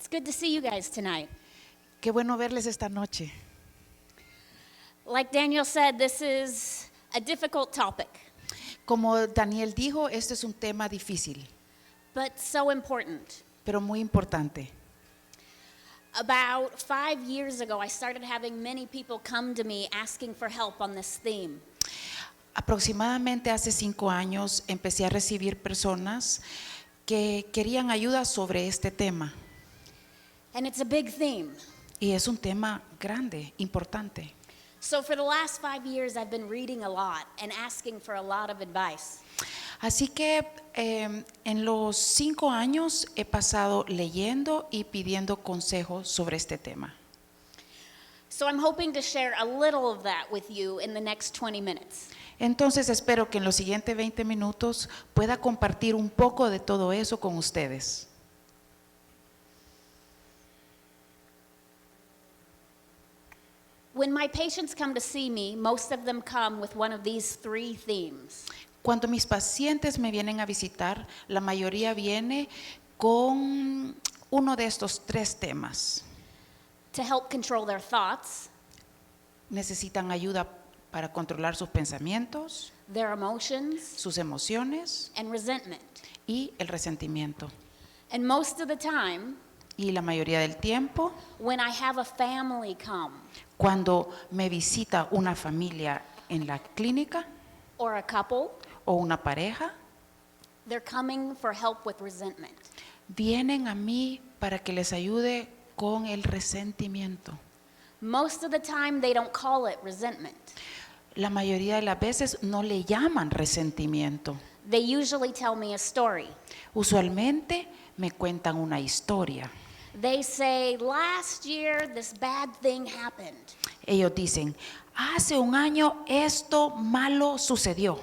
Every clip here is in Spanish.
It's good to see you guys tonight. Qué bueno verles esta noche. Like Daniel said, this is a difficult topic, Como Daniel dijo, este es un tema difícil, but so important. pero muy importante. About 5 years ago, I started having many people come to me asking for help on this theme. Aproximadamente hace 5 años empecé a recibir personas que querían ayuda sobre este tema. And it's a big theme. Y es un tema grande, importante. So for the last 5 years, I've been reading a lot and asking for a lot of advice. Así que en los 5 años he pasado leyendo y pidiendo consejos sobre este tema. So I'm hoping to share a little of that with you in the next 20 minutes. Entonces espero que en los siguientes 20 minutos pueda compartir un poco de todo eso con ustedes. When my patients come to see me, most of them come with one of these 3 themes. Cuando mis pacientes me vienen a visitar, la mayoría viene con uno de estos 3 temas. To help control their thoughts, Necesitan ayuda para controlar sus pensamientos, their emotions, sus emociones and resentment. y el resentimiento. And most of the time, Y la mayoría del tiempo, when I have a family come cuando me visita una familia en la clínica or a couple, o una pareja, they're coming for help with resentment. vienen a mí para que les ayude con el resentimiento. Most of the time, they don't call it resentment. La mayoría de las veces no le llaman resentimiento. They usually tell me a story. Usualmente me cuentan una historia. They say, last year, this bad thing happened. Ellos dicen, hace un año esto malo sucedió.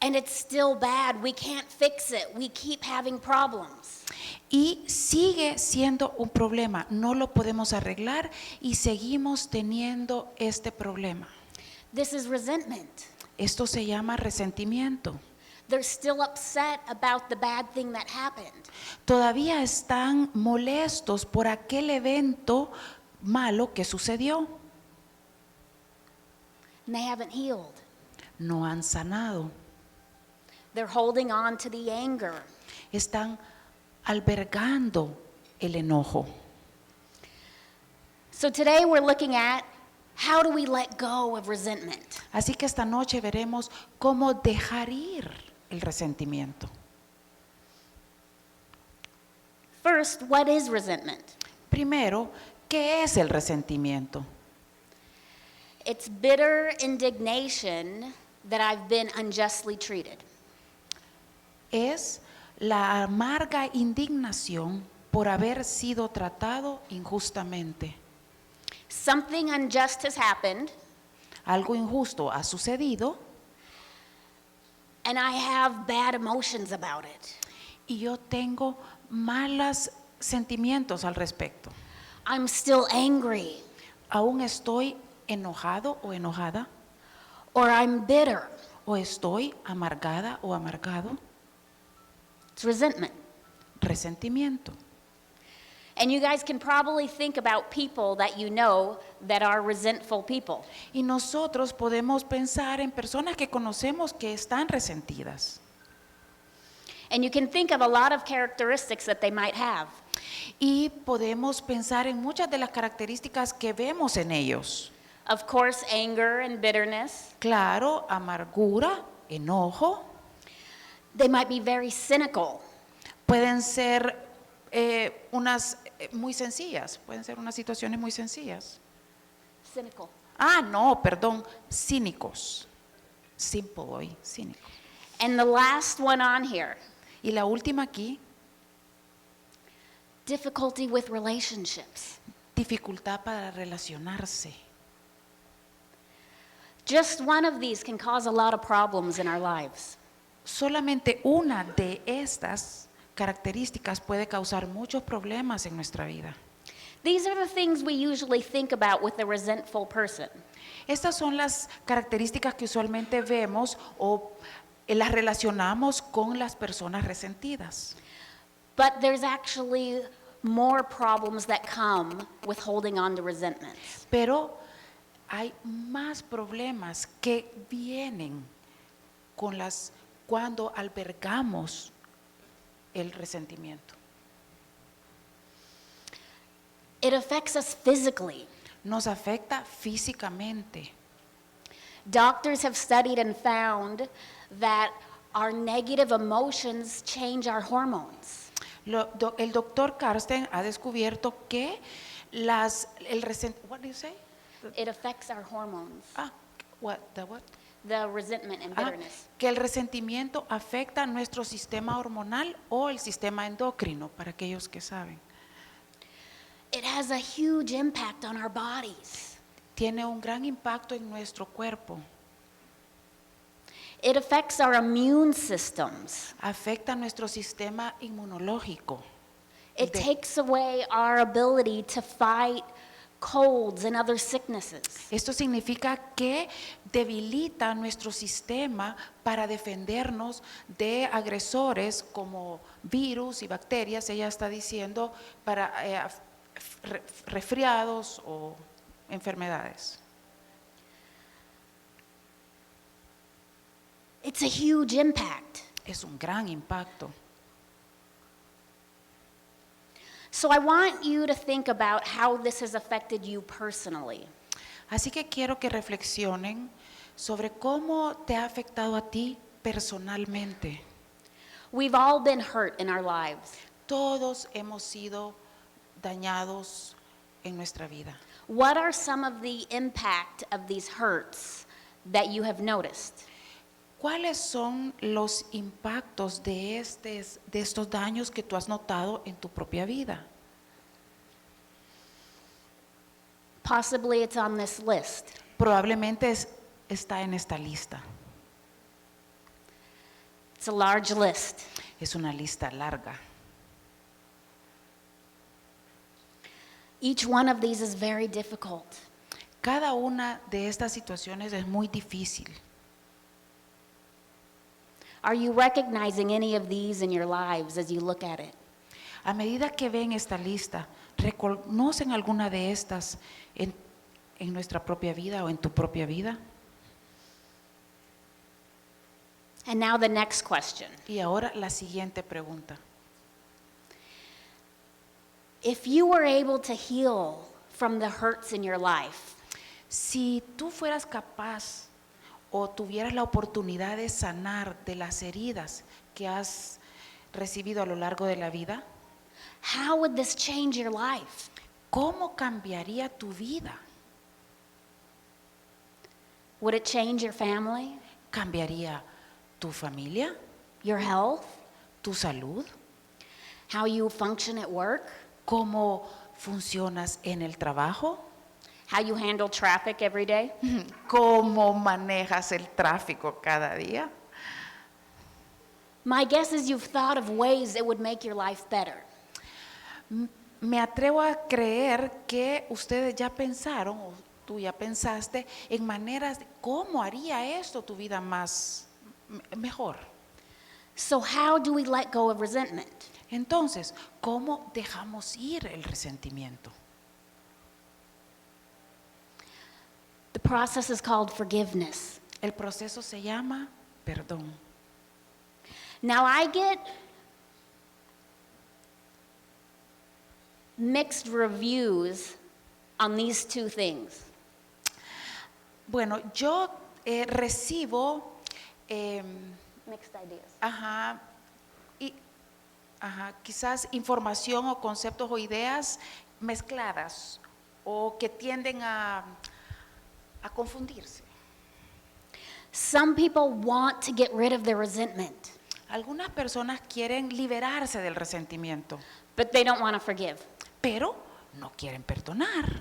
And it's still bad. We can't fix it. We keep having problems. Y sigue siendo un problema, no lo podemos arreglar y seguimos teniendo este problema. This is resentment. Esto se llama resentimiento. They're still upset about the bad thing that happened. Todavía están molestos por aquel evento malo que sucedió. And they haven't healed. No han sanado. They're holding on to the anger. Están albergando el enojo. So today we're looking at how do we let go of resentment? Así que esta noche veremos cómo dejar ir el resentimiento. First, what is resentment? Primero, ¿qué es el resentimiento? It's bitter indignation that I've been unjustly treated. Es la amarga indignación por haber sido tratado injustamente. Something unjust has happened, Algo injusto ha sucedido and I have bad emotions about it. y yo tengo malos sentimientos al respecto. I'm still angry, Aún estoy enojado o enojada, or I'm bitter. o estoy amargada o amargado. It's resentment. Resentimiento. And you guys can probably think about people that you know that are resentful people. Y nosotros podemos pensar en personas que conocemos que están resentidas. And you can think of a lot of characteristics that they might have. Y podemos pensar en muchas de las características que vemos en ellos. Of course, anger and bitterness. Claro, amargura, enojo. They might be very cynical. Pueden ser unas muy sencillas, pueden ser unas situaciones muy sencillas. Cynical. Ah, no, perdón, cínicos. Simple hoy, cínico. And the last one on here, Y la última aquí, difficulty with relationships. dificultad para relacionarse. Just one of these can cause a lot of problems in our lives. Solamente una de estas características puede causar muchos problemas en nuestra vida. These are the things we usually think about with a resentful person. Estas son las características que usualmente vemos o las relacionamos con las personas resentidas. But there's actually more problems that come with holding on to resentments. Pero hay más problemas que vienen cuando albergamos el resentimiento. It affects us physically. Nos afecta físicamente. Doctors have studied and found that our negative emotions change our hormones. El doctor Karsten ha descubierto que el resentimiento, what do you say? It affects our hormones, What? the resentment and bitterness. Que el resentimiento afecta nuestro sistema hormonal o el sistema endocrino, para aquellos que saben. It has a huge impact on our bodies. Tiene un gran impacto en nuestro cuerpo. It affects our immune systems. Afecta nuestro sistema inmunológico. It takes away our ability to fight colds and other sicknesses. Esto significa que debilita nuestro sistema para defendernos de agresores como virus y bacterias. Ella está diciendo para resfriados o enfermedades. It's a huge impact. Es un gran impacto. So I want you to think about how this has affected you personally. Así que quiero que reflexionen sobre cómo te ha afectado a ti personalmente. We've all been hurt in our lives. Todos hemos sido dañados en nuestra vida. What are some of the impact of these hurts that you have noticed? ¿Cuáles son los impactos de estos daños que tú has notado en tu propia vida? Possibly it's on this list. Probablemente está en esta lista. It's a large list. Es una lista larga. Each one of these is very difficult. Cada una de estas situaciones es muy difícil. Are you recognizing any of these in your lives as you look at it? A medida que ven esta lista, ¿reconocen alguna de estas en nuestra propia vida o en tu propia vida? And now the next question. Y ahora la siguiente pregunta. If you were able to heal from the hurts in your life, Si tú fueras capaz o tuvieras la oportunidad de sanar de las heridas que has recibido a lo largo de la vida, how would this change your life? ¿cómo cambiaría tu vida? Would it change your family, ¿Cambiaría tu familia, your health, tu salud? how you function at work, ¿Cómo funcionas en el trabajo? how you handle traffic every day? ¿Cómo manejas el tráfico cada día? My guess is you've thought of ways that would make your life better. Me atrevo a creer que ustedes ya pensaron, o tú ya pensaste, en maneras de cómo haría esto tu vida mejor. So how do we let go of resentment? Entonces, ¿cómo dejamos ir el resentimiento? The process is called forgiveness. El proceso se llama perdón. Now I get mixed reviews on these two things. Bueno, yo recibo Mixed ideas. quizás información o conceptos o ideas mezcladas o que tienden a confundirse. Some people want to get rid of their resentment, Algunas personas quieren liberarse del resentimiento, but they don't want to forgive. pero no quieren perdonar.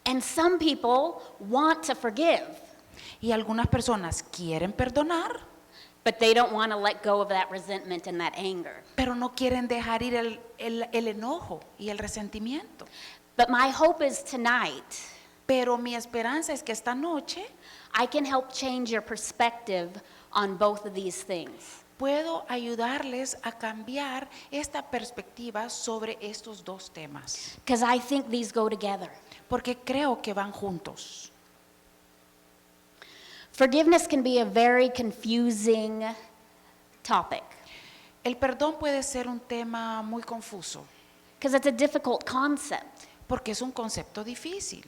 And some people want to forgive, Y algunas personas quieren perdonar, but they don't want to let go of that resentment and that anger. pero no quieren dejar ir el enojo y el resentimiento. But my hope is tonight, Pero mi esperanza es que esta noche I can help change your perspective on both of these things. puedo ayudarles a cambiar esta perspectiva sobre estos dos temas, because I think these go together. porque creo que van juntos. Forgiveness can be a very confusing topic El perdón puede ser un tema muy confuso, because it's a difficult concept, porque es un concepto difícil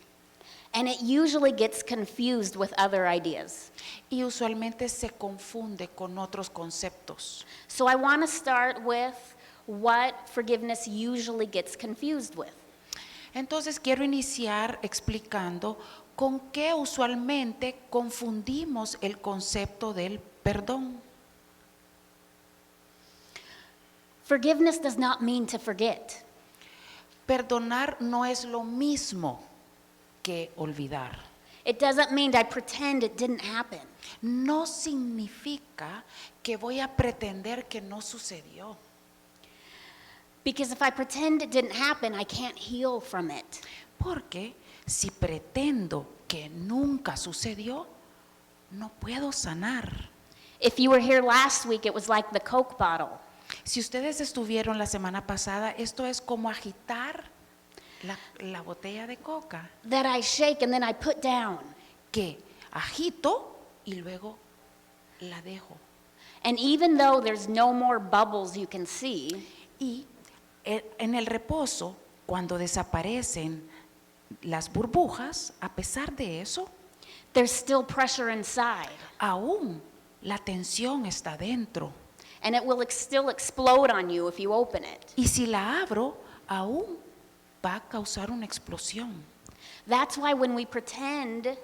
and it usually gets confused with other ideas. y usualmente se confunde con otros conceptos. So I want to start with what forgiveness usually gets confused with. Entonces quiero iniciar explicando con qué usualmente confundimos el concepto del perdón. Forgiveness does not mean to forget. Perdonar no es lo mismo que olvidar. It doesn't mean I pretend it didn't happen. No significa que voy a pretender que no sucedió. Because if I pretend it didn't happen, I can't heal from it. Porque si pretendo que nunca sucedió, no puedo sanar. If you were here last week, it was like the Coke bottle. Si ustedes estuvieron la semana pasada, esto es como agitar la botella de coca, That I shake and then I put down. que agito y luego la dejo. And even though there's no more bubbles you can see, Y en el reposo, cuando desaparecen las burbujas, a pesar de eso, there's still pressure inside. aún la tensión está dentro. And it will still explode on you if you open it. Y si la abro, aún va a causar una explosión. That's why when we pretend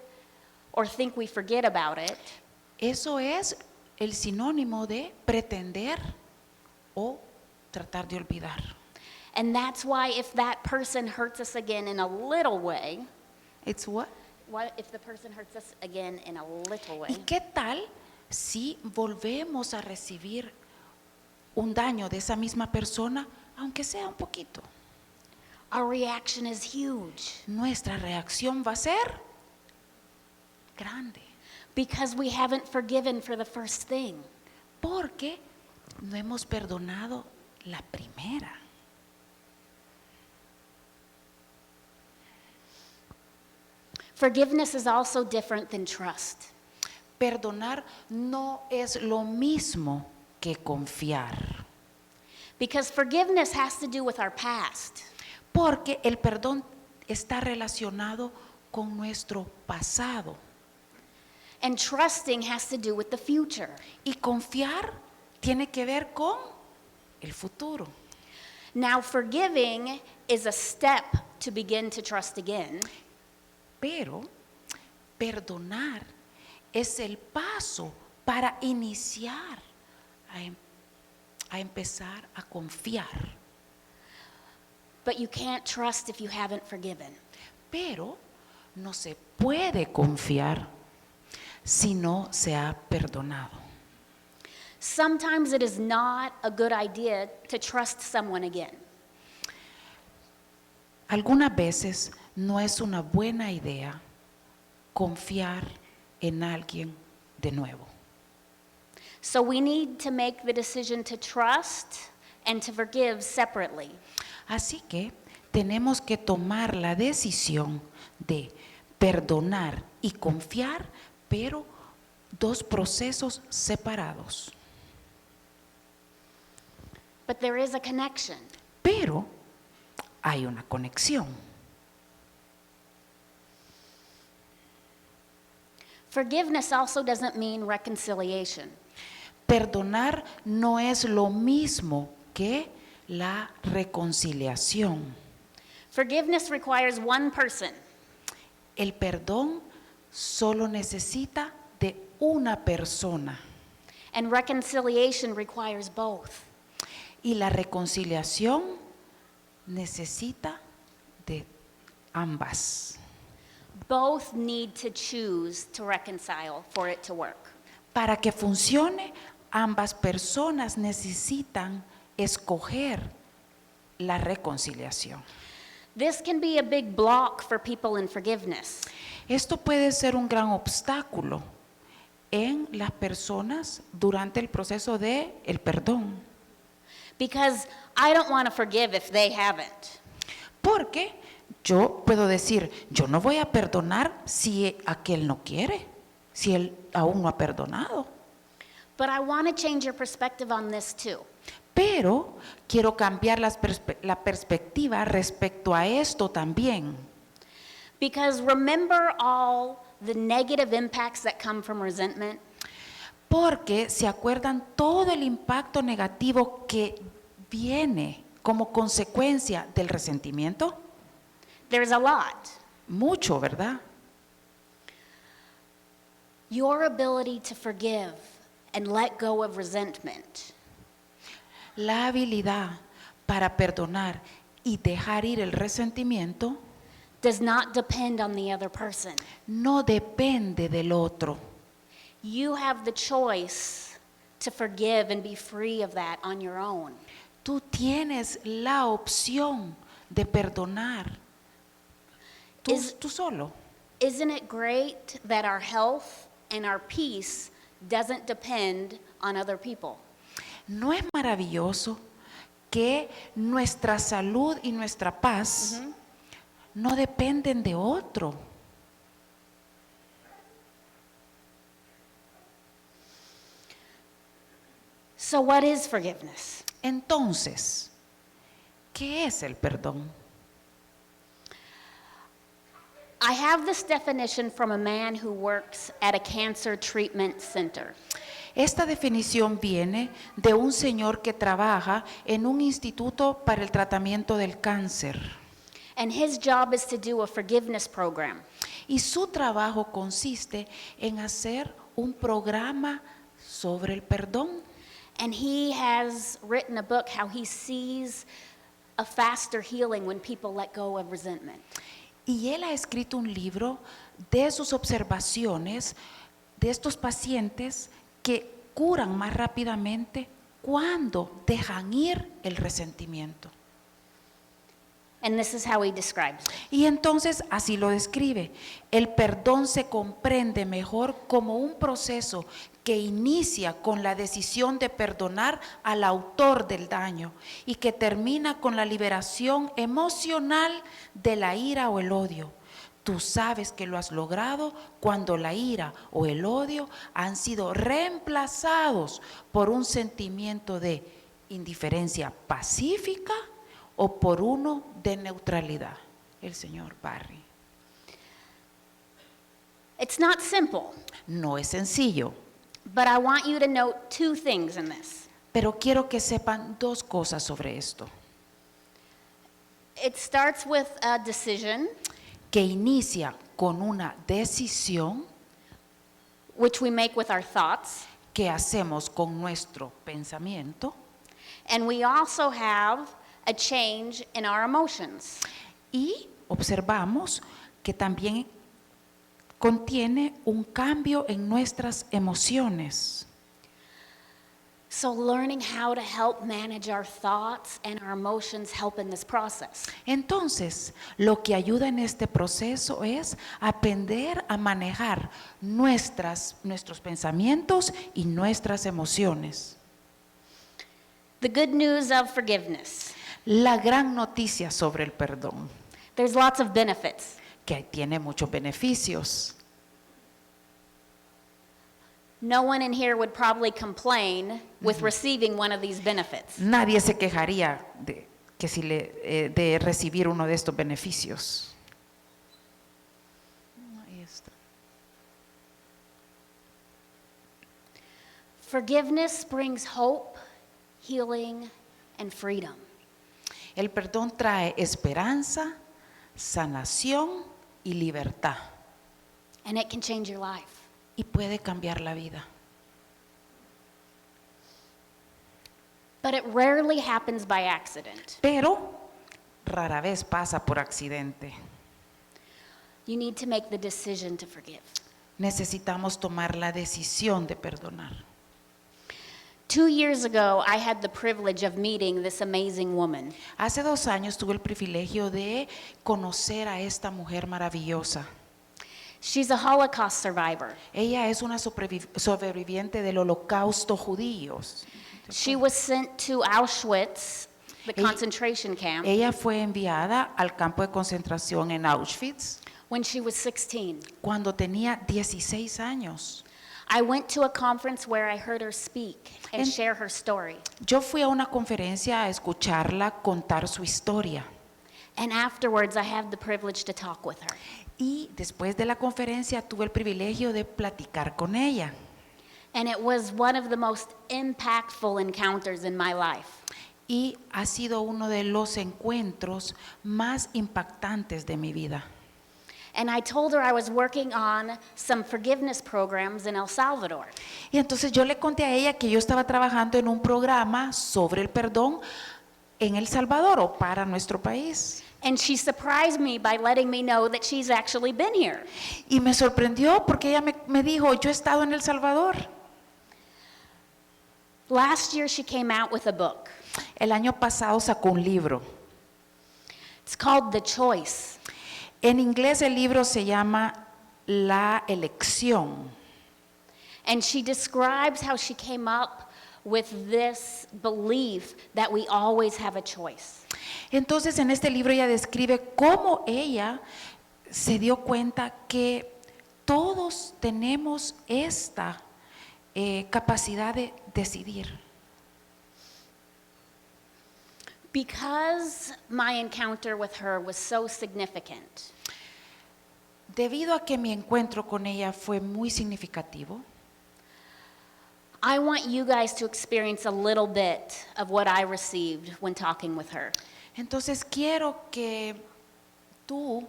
or think we forget about it, Eso es el sinónimo de pretender o tratar de olvidar. and that's why if that person hurts us again in a little way, It's what? if the person hurts us again in a little ¿Y way, qué tal si volvemos a recibir un daño de esa misma persona, aunque sea un poquito? our reaction is huge Nuestra reacción va a ser grande, because we haven't forgiven for the first thing. porque no hemos perdonado la primera. Forgiveness is also different than trust. Perdonar no es lo mismo que confiar, Because forgiveness has to do with our past. porque el perdón está relacionado con nuestro pasado And trusting has to do with the future. y confiar tiene que ver con el futuro. Now, forgiving is a step to begin to trust again. Pero perdonar es el paso para iniciar a empezar a confiar. But you can't trust if you haven't forgiven. Pero no se puede confiar si no se ha perdonado. Sometimes it is not a good idea to trust someone again. Algunas veces no es una buena idea confiar en alguien de nuevo. So we need to make the decision to trust and to forgive separately. Así que tenemos que tomar la decisión de perdonar y confiar, pero dos procesos separados. But there is a connection. Pero hay una conexión. Forgiveness also doesn't mean reconciliation. Perdonar no es lo mismo que la reconciliación. Forgiveness requires one person, El perdón solo necesita de una persona and reconciliation requires both. y la reconciliación necesita de ambas. Both need to choose to reconcile for it to work. Para que funcione, ambas personas necesitan escoger la reconciliación. This can be a big block for people in forgiveness Esto puede ser un gran obstáculo en las personas durante el proceso de el perdón. Because I don't want to forgive if they haven't. Porque yo puedo decir, yo no voy a perdonar si aquel no quiere, si él aún no ha perdonado. But I want to change your perspective on this too. Pero quiero cambiar la perspectiva respecto a esto también. Because remember all the negative impacts that come from resentment? Porque se acuerdan todo el impacto negativo que viene como consecuencia del resentimiento. There's a lot. Mucho, ¿verdad? Your ability to forgive and let go of resentment La habilidad para perdonar y dejar ir el resentimiento does not depend on the other person. no depende del otro. You have the choice to forgive and be free of that on your own. Tú tienes la opción de perdonar. Tú solo. Isn't it great that our health and our peace doesn't depend on other people? ¿No es maravilloso que nuestra salud y nuestra paz no dependen de otro? So what is forgiveness? Entonces, ¿qué es el perdón? I have this definition from a man who works at a cancer treatment center. Esta definición viene de un señor que trabaja en un instituto para el tratamiento del cáncer. And his job is to do a forgiveness program. Y su trabajo consiste en hacer un programa sobre el perdón. And he has written a book how he sees a faster healing when people let go of resentment. Y él ha escrito un libro de sus observaciones de estos pacientes que curan más rápidamente cuando dejan ir el resentimiento. And this is how he describes it. Y entonces así lo describe. El perdón se comprende mejor como un proceso que inicia con la decisión de perdonar al autor del daño y que termina con la liberación emocional de la ira o el odio. Tú sabes que lo has logrado cuando la ira o el odio han sido reemplazados por un sentimiento de indiferencia pacífica o por uno de neutralidad. El señor Barry. It's not simple, No es sencillo, but I want you to note two things in this. pero quiero que sepan dos cosas sobre esto. It starts with a decision, Que inicia con una decisión which we make with our thoughts, que hacemos con nuestro pensamiento and we also have a change in our emotions. y observamos que también contiene un cambio en nuestras emociones. So learning how to help manage our thoughts and our emotions help in this process. Entonces, lo que ayuda en este proceso es aprender a manejar nuestros pensamientos y nuestras emociones. The good news of forgiveness. La gran noticia sobre el perdón, There's lots of benefits. que tiene muchos beneficios. No one in here would probably complain with receiving one of these benefits. Nadie se quejaría de recibir uno de estos beneficios. Ahí está. Forgiveness brings hope, healing, and freedom. El perdón trae esperanza, sanación y libertad. And it can change your life. Y puede cambiar la vida. But it rarely happens by accident. Pero rara vez pasa por accidente. You need to make the decision to forgive. Necesitamos tomar la decisión de perdonar. 2 years ago, I had the privilege of meeting this amazing woman. Hace 2 años tuve el privilegio de conocer a esta mujer maravillosa. She's a Holocaust survivor. Ella es una sobreviviente del holocausto judío. She was sent to Auschwitz, the Ella- concentration camp, Ella fue enviada al campo de concentración en Auschwitz when she was 16. cuando tenía 16 años. I went to a conference where I heard her speak and En- share her story. Yo fui a una conferencia a escucharla contar su historia. And afterwards, I had the privilege to talk with her. Y después de la conferencia tuve el privilegio de platicar con ella. And it was one of the most impactful encounters in my life. Y ha sido uno de los encuentros más impactantes de mi vida. And I told her I was working on some forgiveness programs in El Salvador. Y entonces yo le conté a ella que yo estaba trabajando en un programa sobre el perdón en El Salvador o para nuestro país. And she surprised me by letting me know that she's actually been here. Y me sorprendió porque ella me dijo, yo he estado en El Salvador. Last year, she came out with a book. El año pasado sacó un libro. It's called The Choice. En inglés el libro se llama La Elección. And she describes how she came up with this belief that we always have a choice. Entonces en este libro ella describe cómo ella se dio cuenta que todos tenemos esta capacidad de decidir. Because my encounter with her was so significant, Debido a que mi encuentro con ella fue muy significativo, I want you guys to experience a little bit of what I received when talking with her. entonces quiero que tú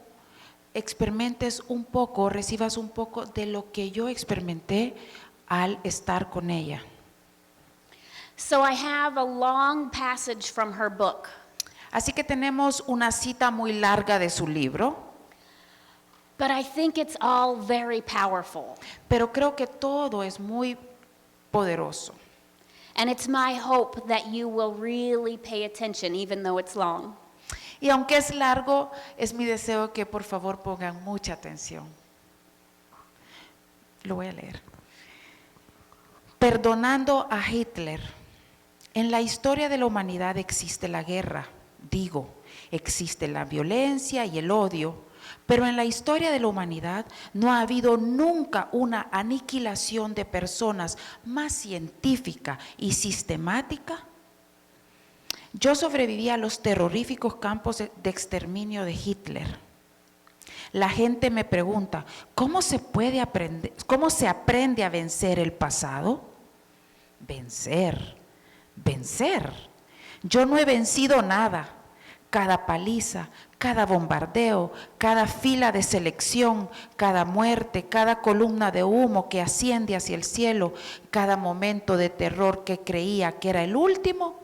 experimentes un poco, recibas un poco de lo que yo experimenté al estar con ella. So I have a long passage from her book, Así que tenemos una cita muy larga de su libro, but I think it's all very powerful. pero creo que todo es muy poderoso. And it's my hope that you will really pay attention, even though it's long. Y aunque es largo, es mi deseo que por favor pongan mucha atención. Lo voy a leer. Perdonando a Hitler. En la historia de la humanidad existe la guerra, digo, existe la violencia y el odio, pero en la historia de la humanidad no ha habido nunca una aniquilación de personas más científica y sistemática. Yo sobreviví a los terroríficos campos de exterminio de Hitler. La gente me pregunta, ¿cómo se aprende a vencer el pasado? Vencer. Yo no he vencido nada. Cada paliza, cada bombardeo, cada fila de selección, cada muerte, cada columna de humo que asciende hacia el cielo, cada momento de terror que creía que era el último,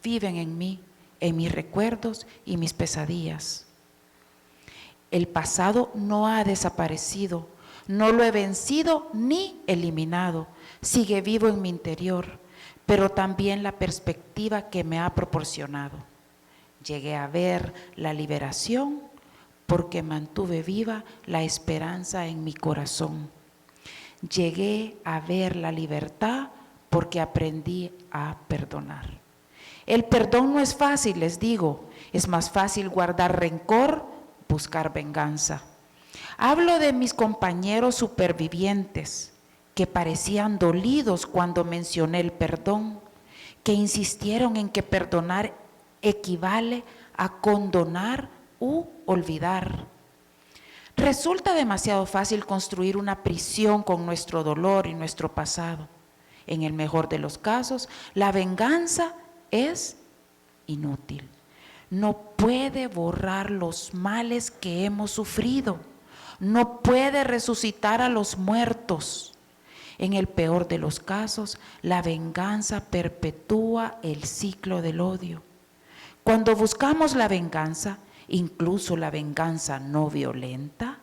viven en mí, en mis recuerdos y mis pesadillas. El pasado no ha desaparecido, no lo he vencido ni eliminado, sigue vivo en mi interior, pero también la perspectiva que me ha proporcionado. Llegué a ver la liberación porque mantuve viva la esperanza en mi corazón. Llegué a ver la libertad porque aprendí a perdonar. El perdón no es fácil, les digo, es más fácil guardar rencor, buscar venganza. Hablo de mis compañeros supervivientes que parecían dolidos cuando mencioné el perdón, que insistieron en que perdonar equivale a condonar u olvidar. Resulta demasiado fácil construir una prisión con nuestro dolor y nuestro pasado. En el mejor de los casos, la venganza es inútil. No puede borrar los males que hemos sufrido. No puede resucitar a los muertos. En el peor de los casos, la venganza perpetúa el ciclo del odio. Cuando buscamos la venganza, incluso la venganza no violenta,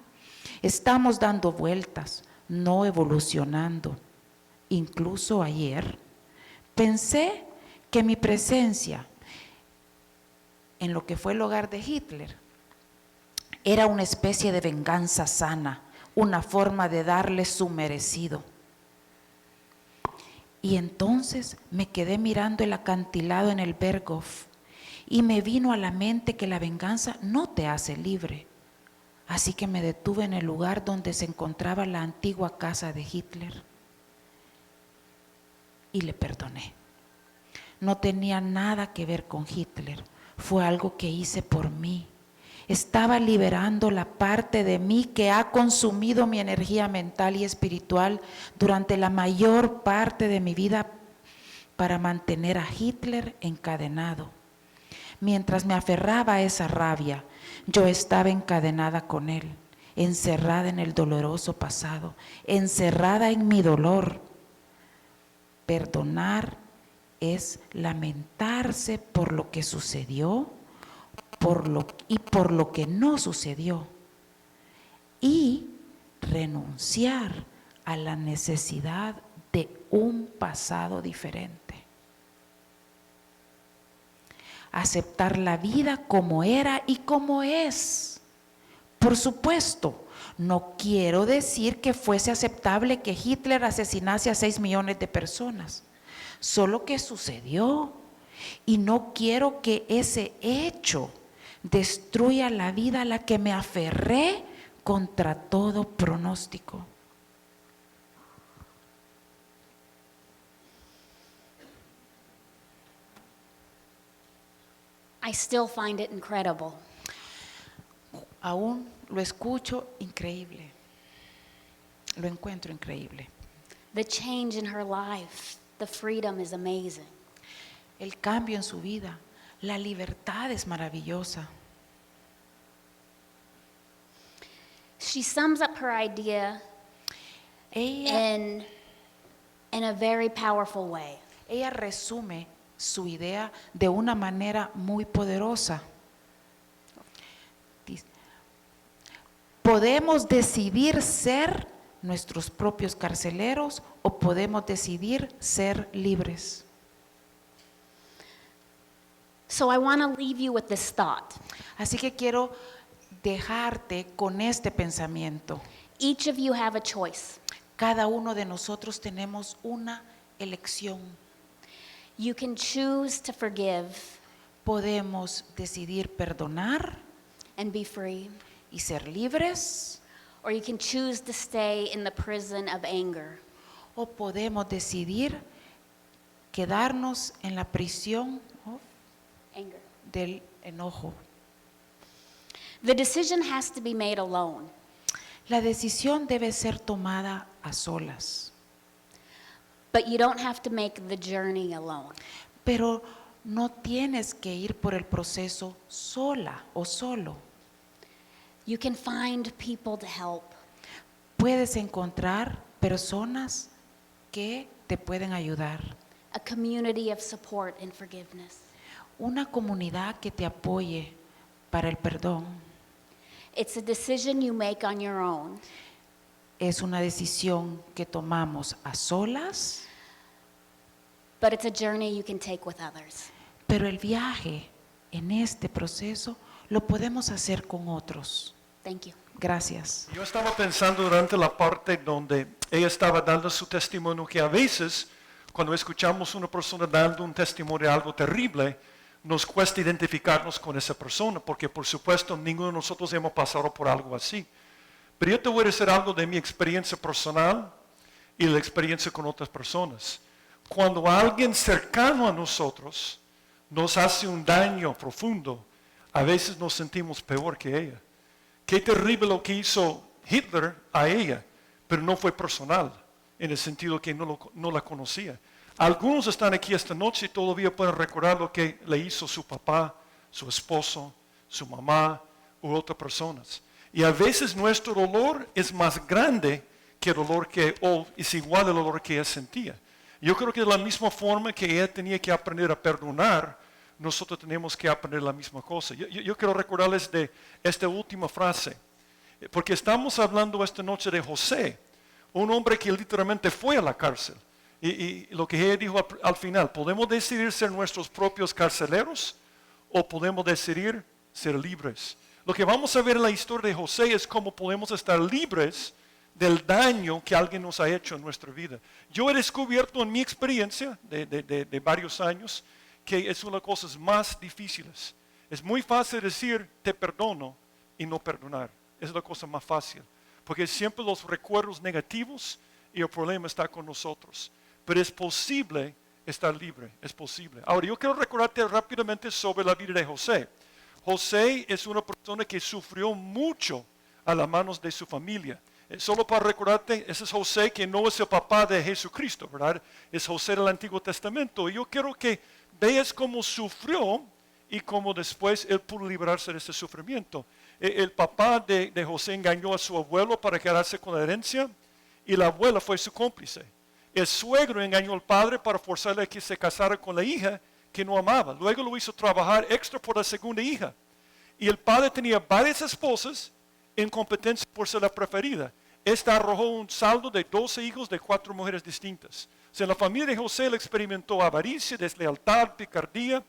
estamos dando vueltas, no evolucionando. Incluso ayer pensé que mi presencia en lo que fue el hogar de Hitler era una especie de venganza sana, una forma de darle su merecido. Y entonces me quedé mirando el acantilado en el Berghof y me vino a la mente que la venganza no te hace libre. Así que me detuve en el lugar donde se encontraba la antigua casa de Hitler y le perdoné. No tenía nada que ver con Hitler, fue algo que hice por mí. Estaba liberando la parte de mí que ha consumido mi energía mental y espiritual durante la mayor parte de mi vida para mantener a Hitler encadenado. Mientras me aferraba a esa rabia, yo estaba encadenada con él, encerrada en el doloroso pasado, encerrada en mi dolor. Perdonar es lamentarse por lo que sucedió por lo que no sucedió y renunciar a la necesidad de un pasado diferente. Aceptar la vida como era y como es. Por supuesto, no quiero decir que fuese aceptable que Hitler asesinase a 6 millones de personas, solo que sucedió y no quiero que ese hecho destruya la vida a la que me aferré contra todo pronóstico. I still find it incredible Aún lo escucho increíble, lo encuentro increíble. the change in her life, the freedom is amazing. El cambio en su vida, la libertad es maravillosa. She sums up her idea Ella in a very powerful way. resume su idea de una manera muy poderosa. Dice, podemos decidir ser nuestros propios carceleros o podemos decidir ser libres. So I want to leave you with this thought. Así que quiero dejarte con este pensamiento. Each of you have a choice. Cada uno de nosotros tenemos una elección. You can choose to forgive Podemos decidir perdonar and be free, y ser libres, or you can choose to stay in the prison of anger. o podemos decidir quedarnos en la prisión Anger. del enojo. The decision has to be made alone. La decisión debe ser tomada a solas, But you don't have to make the journey alone. pero no tienes que ir por el proceso sola o solo. You can find people to help. Puedes encontrar personas que te pueden ayudar, A community of support and forgiveness. una comunidad que te apoye para el perdón. It's a decision you make on your own, Es una decisión que tomamos a solas, but it's a journey you can take with others. pero el viaje en este proceso lo podemos hacer con otros. Thank you. Gracias. Yo estaba pensando durante la parte donde ella estaba dando su testimonio que a veces cuando escuchamos una persona dando un testimonio de algo terrible, nos cuesta identificarnos con esa persona, porque por supuesto ninguno de nosotros hemos pasado por algo así. Pero yo te voy a decir algo de mi experiencia personal y la experiencia con otras personas. Cuando alguien cercano a nosotros nos hace un daño profundo, a veces nos sentimos peor que ella. Qué terrible lo que hizo Hitler a ella, pero no fue personal, en el sentido que no la conocía. Algunos están aquí esta noche y todavía pueden recordar lo que le hizo su papá, su esposo, su mamá u otras personas. Y a veces nuestro dolor es más grande que el dolor o es igual al dolor que ella sentía. Yo creo que de la misma forma que ella tenía que aprender a perdonar, nosotros tenemos que aprender la misma cosa. Yo quiero recordarles de esta última frase, porque estamos hablando esta noche de José, un hombre que literalmente fue a la cárcel. Y lo que ella dijo al final, ¿podemos decidir ser nuestros propios carceleros o podemos decidir ser libres? Lo que vamos a ver en la historia de José es cómo podemos estar libres del daño que alguien nos ha hecho en nuestra vida. Yo he descubierto en mi experiencia de varios años que es una de las cosas más difíciles. Es muy fácil decir te perdono y no perdonar. Es la cosa más fácil. Porque siempre los recuerdos negativos y el problema está con nosotros. Pero es posible estar libre, es posible. Ahora, yo quiero recordarte rápidamente sobre la vida de José. José es una persona que sufrió mucho a las manos de su familia. Solo para recordarte, ese es José que no es el papá de Jesucristo, ¿verdad? Es José del Antiguo Testamento. Y yo quiero que veas cómo sufrió y cómo después él pudo librarse de ese sufrimiento. El papá de José engañó a su abuelo para quedarse con la herencia y la abuela fue su cómplice. El suegro engañó al padre para forzarle a que se casara con la hija que no amaba. Luego lo hizo trabajar extra por la segunda hija. Y el padre tenía varias esposas en competencia por ser la preferida. Esta arrojó un saldo de 12 hijos de 4 mujeres distintas. O sea, en la familia de José él experimentó avaricia, deslealtad, picardía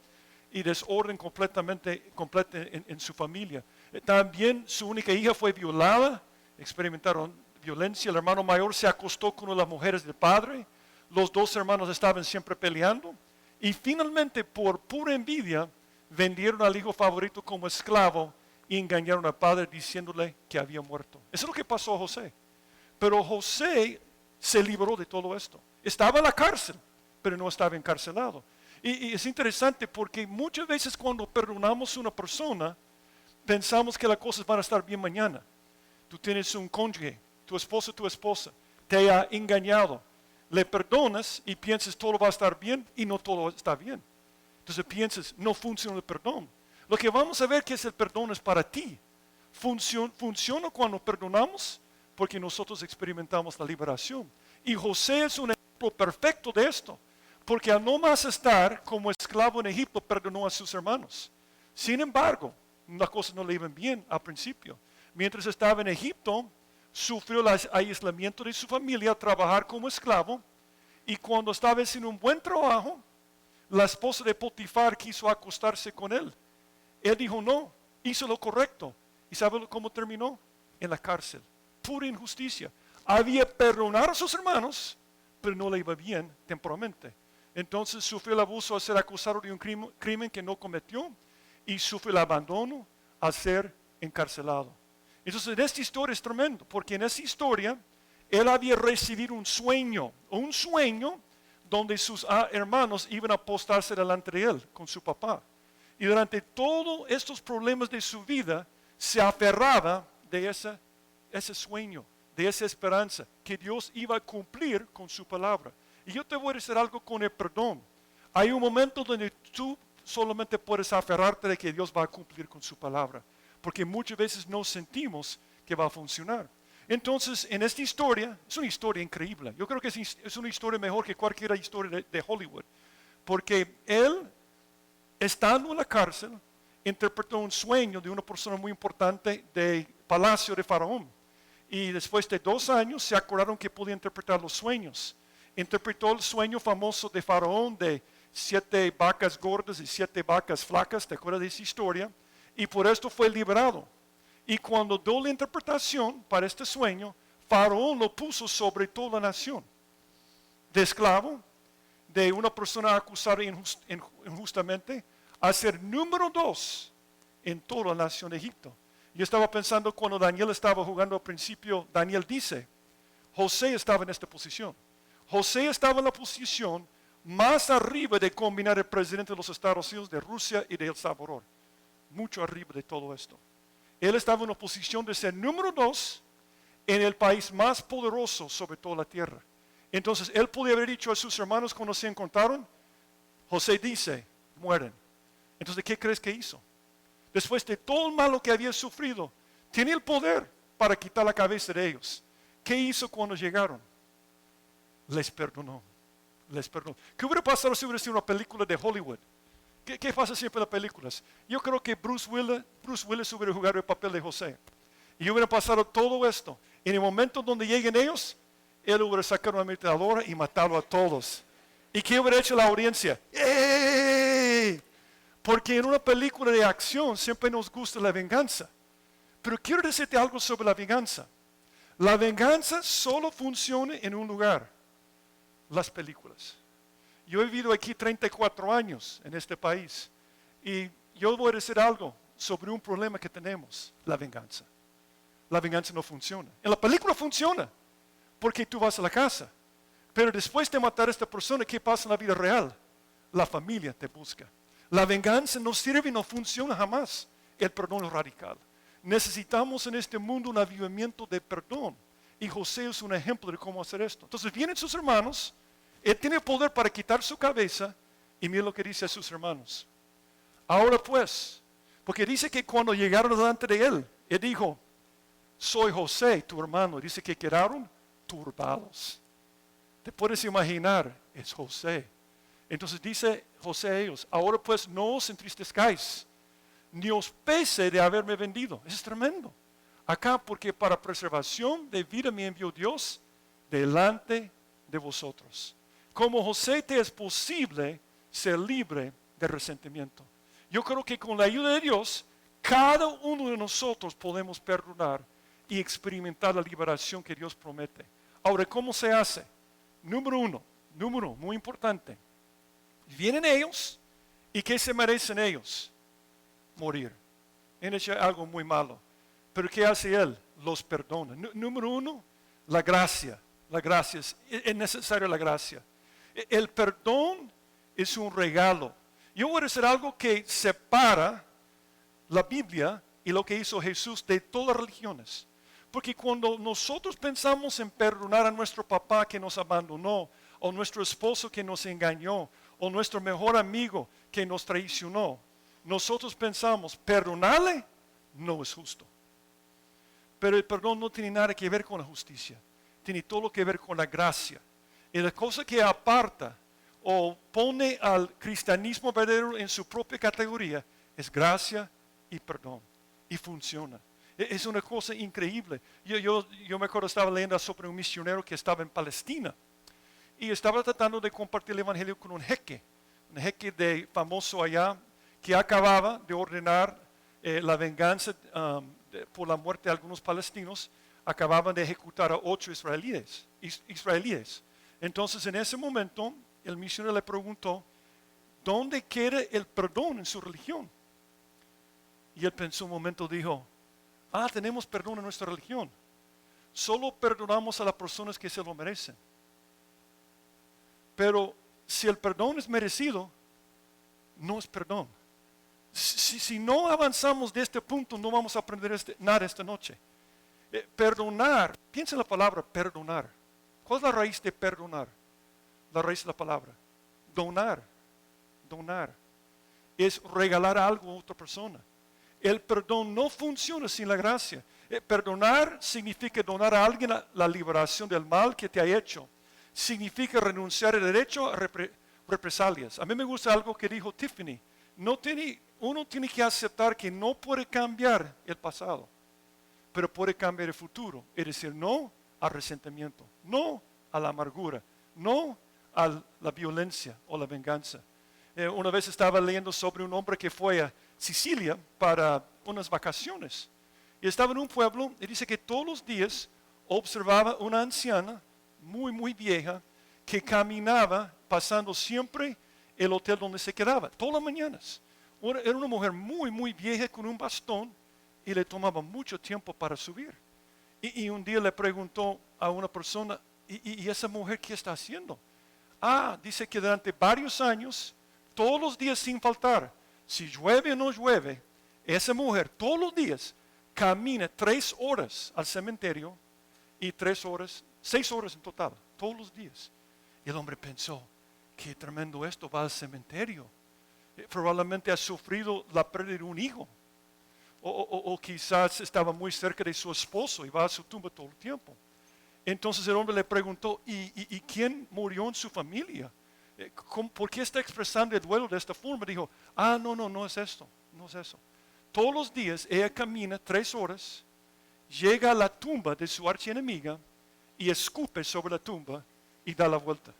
y desorden completa en su familia. También su única hija fue violada, experimentaron violencia. El hermano mayor se acostó con una de las mujeres del padre. Los 2 hermanos estaban siempre peleando. Y finalmente, por pura envidia, vendieron al hijo favorito como esclavo y engañaron al padre diciéndole que había muerto. Eso es lo que pasó a José. Pero José se libró de todo esto. Estaba en la cárcel, pero no estaba encarcelado. Y es interesante porque muchas veces cuando perdonamos a una persona, pensamos que las cosas van a estar bien mañana. Tú tienes un cónyuge, tu esposa, te ha engañado. Le perdonas y piensas todo va a estar bien y no todo está bien. Entonces piensas, no funciona el perdón. Lo que vamos a ver que es el perdón es para ti. Funciona cuando perdonamos porque nosotros experimentamos la liberación. Y José es un ejemplo perfecto de esto. Porque al no más estar como esclavo en Egipto, perdonó a sus hermanos. Sin embargo, las cosas no le iban bien al principio. Mientras estaba en Egipto, sufrió el aislamiento de su familia al trabajar como esclavo. Y cuando estaba haciendo un buen trabajo, la esposa de Potifar quiso acostarse con él. Él dijo no, hizo lo correcto. ¿Y sabe cómo terminó? En la cárcel. Pura injusticia. Había perdonado a sus hermanos, pero no le iba bien temporalmente. Entonces sufrió el abuso al ser acusado de un crimen que no cometió y sufrió el abandono al ser encarcelado. Entonces en esta historia es tremendo, porque en esta historia él había recibido un sueño donde sus hermanos iban a postarse delante de él con su papá. Y durante todos estos problemas de su vida se aferraba de ese sueño, de esa esperanza, que Dios iba a cumplir con su palabra. Y yo te voy a decir algo con el perdón. Hay un momento donde tú solamente puedes aferrarte de que Dios va a cumplir con su palabra, porque muchas veces no sentimos que va a funcionar. Entonces, en esta historia, es una historia increíble. Yo creo que es una historia mejor que cualquier historia de Hollywood, porque él, estando en la cárcel, interpretó un sueño de una persona muy importante del palacio de Faraón. Y después de 2 años se acordaron que podía interpretar los sueños. Interpretó el sueño famoso de Faraón de 7 vacas gordas y 7 vacas flacas. ¿Te acuerdas de esa historia? Y por esto fue liberado. Y cuando dio la interpretación para este sueño, Faraón lo puso sobre toda la nación. De esclavo, de una persona acusada injustamente, a ser número 2 en toda la nación de Egipto. Yo estaba pensando cuando Daniel estaba jugando al principio, Daniel dice, José estaba en esta posición. José estaba en la posición más arriba de combinar el presidente de los Estados Unidos, de Rusia y de El Salvador. Mucho arriba de todo esto. Él estaba en una posición de ser número 2 en el país más poderoso sobre toda la tierra. Entonces, él podía haber dicho a sus hermanos cuando se encontraron, José dice, mueren. Entonces, ¿qué crees que hizo? Después de todo el malo que había sufrido, tiene el poder para quitar la cabeza de ellos. ¿Qué hizo cuando llegaron? Les perdonó. ¿Qué hubiera pasado si hubiera sido una película de Hollywood? ¿Qué pasa siempre en las películas? Yo creo que Bruce Willis hubiera jugado el papel de José. Y hubiera pasado todo esto. En el momento donde lleguen ellos, él hubiera sacado una ametralladora y matado a todos. ¿Y qué hubiera hecho la audiencia? ¡Ey! Porque en una película de acción siempre nos gusta la venganza. Pero quiero decirte algo sobre la venganza. La venganza solo funciona en un lugar, las películas. Yo he vivido aquí 34 años en este país y yo voy a decir algo sobre un problema que tenemos, la venganza. La venganza no funciona. En la película funciona porque tú vas a la casa, pero después de matar a esta persona, ¿qué pasa en la vida real? La familia te busca. La venganza no sirve y no funciona jamás. El perdón es radical. Necesitamos en este mundo un avivamiento de perdón. Y José es un ejemplo de cómo hacer esto. Entonces vienen sus hermanos, él tiene poder para quitar su cabeza y mira lo que dice a sus hermanos. Ahora pues, porque dice que cuando llegaron delante de él dijo, soy José, tu hermano. Dice que quedaron turbados. Te puedes imaginar, es José. Entonces dice José a ellos, ahora pues no os entristezcáis, ni os pese de haberme vendido. Eso es tremendo. Acá porque para preservación de vida me envió Dios delante de vosotros. Como José te es posible ser libre de resentimiento. Yo creo que con la ayuda de Dios, cada uno de nosotros podemos perdonar y experimentar la liberación que Dios promete. Ahora, ¿cómo se hace? Número uno, muy importante. Vienen ellos y ¿qué se merecen ellos? Morir. Han hecho algo muy malo. Pero ¿qué hace Él? Los perdona. Número uno, la gracia. La gracia, es necesaria la gracia. El perdón es un regalo. Yo voy a decir algo que separa la Biblia y lo que hizo Jesús de todas las religiones. Porque cuando nosotros pensamos en perdonar a nuestro papá que nos abandonó, o nuestro esposo que nos engañó, o nuestro mejor amigo que nos traicionó, nosotros pensamos, perdonarle no es justo. Pero el perdón no tiene nada que ver con la justicia, tiene todo que ver con la gracia. Y la cosa que aparta o pone al cristianismo verdadero en su propia categoría es gracia y perdón. Y funciona. Es una cosa increíble. Yo me acuerdo, estaba leyendo sobre un misionero que estaba en Palestina y estaba tratando de compartir el evangelio con un jeque de famoso allá que acababa de ordenar la venganza por la muerte de algunos palestinos. Acababan de ejecutar a 8 israelíes. Entonces en ese momento el misionero le preguntó, ¿dónde queda el perdón en su religión? Y él pensó un momento, dijo, tenemos perdón en nuestra religión. Solo perdonamos a las personas que se lo merecen. Pero si el perdón es merecido, no es perdón. Si no avanzamos de este punto, no vamos a aprender nada esta noche. Perdonar, piensa en la palabra perdonar. ¿Cuál es la raíz de perdonar? La raíz de la palabra. Donar. Es regalar algo a otra persona. El perdón no funciona sin la gracia. Perdonar significa donar a alguien la liberación del mal que te ha hecho. Significa renunciar al derecho a represalias. A mí me gusta algo que dijo Tiffany. Uno tiene que aceptar que no puede cambiar el pasado, pero puede cambiar el futuro. Es decir, no al resentimiento, no a la amargura, no a la violencia o la venganza. Una vez estaba leyendo sobre un hombre que fue a Sicilia para unas vacaciones. Y estaba en un pueblo y dice que todos los días observaba una anciana muy vieja que caminaba pasando siempre el hotel donde se quedaba, todas las mañanas. Era una mujer muy vieja con un bastón y le tomaba mucho tiempo para subir. Y un día le preguntó a una persona, ¿y esa mujer qué está haciendo? Dice que durante varios años, todos los días sin faltar, si llueve o no llueve, esa mujer todos los días camina 3 horas al cementerio y 6 horas en total, todos los días. Y el hombre pensó, qué tremendo esto, va al cementerio. Probablemente ha sufrido la pérdida de un hijo. O quizás estaba muy cerca de su esposo y va a su tumba todo el tiempo. Entonces el hombre le preguntó, ¿y quién murió en su familia? ¿Por qué está expresando el duelo de esta forma? Dijo, no es esto, no es eso. Todos los días ella camina 3 horas, llega a la tumba de su archienemiga y escupe sobre la tumba y da la vuelta.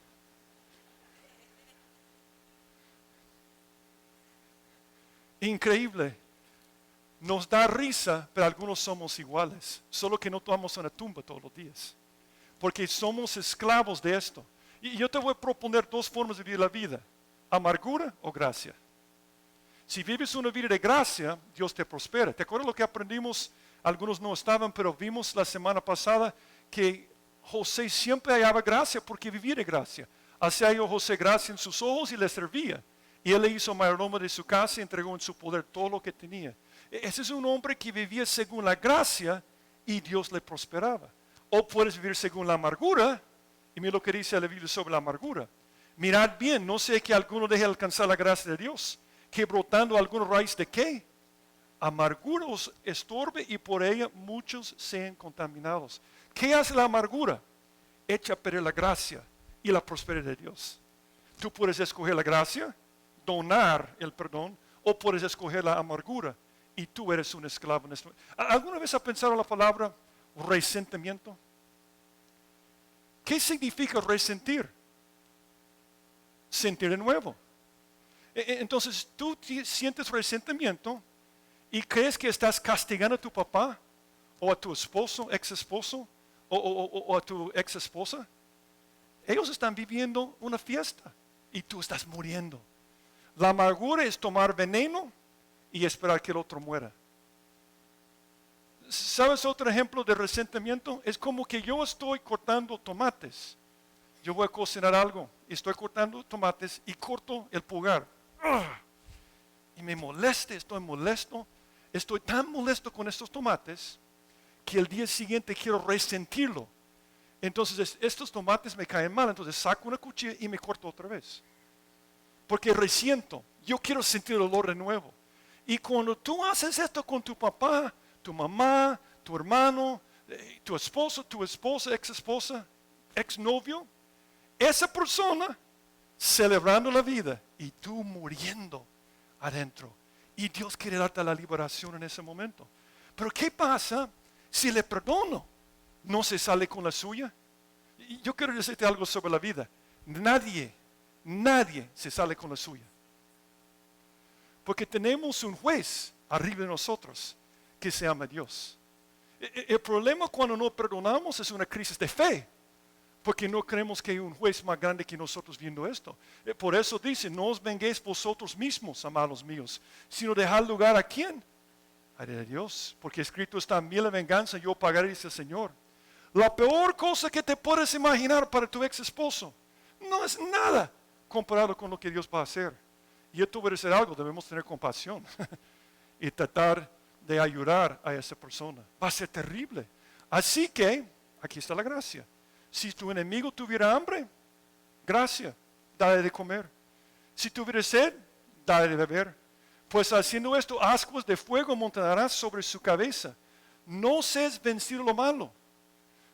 Increíble. Nos da risa, pero algunos somos iguales, solo que no tomamos una tumba todos los días, porque somos esclavos de esto. Y yo te voy a proponer dos formas de vivir la vida, amargura o gracia. Si vives una vida de gracia, Dios te prospera. ¿Te acuerdas lo que aprendimos? Algunos no estaban, pero vimos la semana pasada que José siempre hallaba gracia porque vivía de gracia. Así halló José gracia en sus ojos y le servía. Y él le hizo mayordomo de su casa y entregó en su poder todo lo que tenía. Ese es un hombre que vivía según la gracia y Dios le prosperaba. O puedes vivir según la amargura, y mira lo que dice la Biblia sobre la amargura. Mirad bien, no sea que alguno deje alcanzar la gracia de Dios, que brotando alguna raíz de qué? Amargura os estorbe y por ella muchos sean contaminados. ¿Qué hace la amargura? Echa a perder la gracia y la prosperidad de Dios. Tú puedes escoger la gracia, donar el perdón, o puedes escoger la amargura y tú eres un esclavo en esto. ¿Alguna vez has pensado la palabra resentimiento? ¿Qué significa resentir? Sentir de nuevo. Entonces tú sientes resentimiento y crees que estás castigando a tu papá o a tu esposo, ex esposo o a tu ex esposa. Ellos están viviendo una fiesta y tú estás muriendo. La amargura es tomar veneno y esperar que el otro muera. ¿Sabes otro ejemplo de resentimiento? Es como que yo estoy cortando tomates. Yo voy a cocinar algo y estoy cortando tomates y corto el pulgar. Y me molesta, estoy molesto. Estoy tan molesto con estos tomates que el día siguiente quiero resentirlo. Entonces estos tomates me caen mal, entonces saco una cuchilla y me corto otra vez. Porque resiento, yo quiero sentir el olor de nuevo. Y cuando tú haces esto con tu papá, tu mamá, tu hermano, tu esposo, tu esposa, ex esposa, ex novio, esa persona celebrando la vida y tú muriendo adentro. Y Dios quiere darte la liberación en ese momento. Pero ¿qué pasa si le perdono? ¿No se sale con la suya? Y yo quiero decirte algo sobre la vida. Nadie se sale con la suya. Porque tenemos un juez arriba de nosotros que se llama Dios. El problema cuando no perdonamos es una crisis de fe. Porque no creemos que hay un juez más grande que nosotros viendo esto. Por eso dice, no os venguéis vosotros mismos, amados míos, sino dejad lugar a ¿quién? A Dios. Porque escrito está, mí la venganza, yo pagaré, dice el Señor. La peor cosa que te puedes imaginar para tu ex esposo no es nada comparado con lo que Dios va a hacer. Y esto va a ser algo, debemos tener compasión y tratar de ayudar a esa persona. Va a ser terrible. Así que, aquí está la gracia. Si tu enemigo tuviera hambre, gracia, dale de comer. Si tuviera sed, dale de beber. Pues haciendo esto, ascuas de fuego montarás sobre su cabeza. No seas vencido lo malo.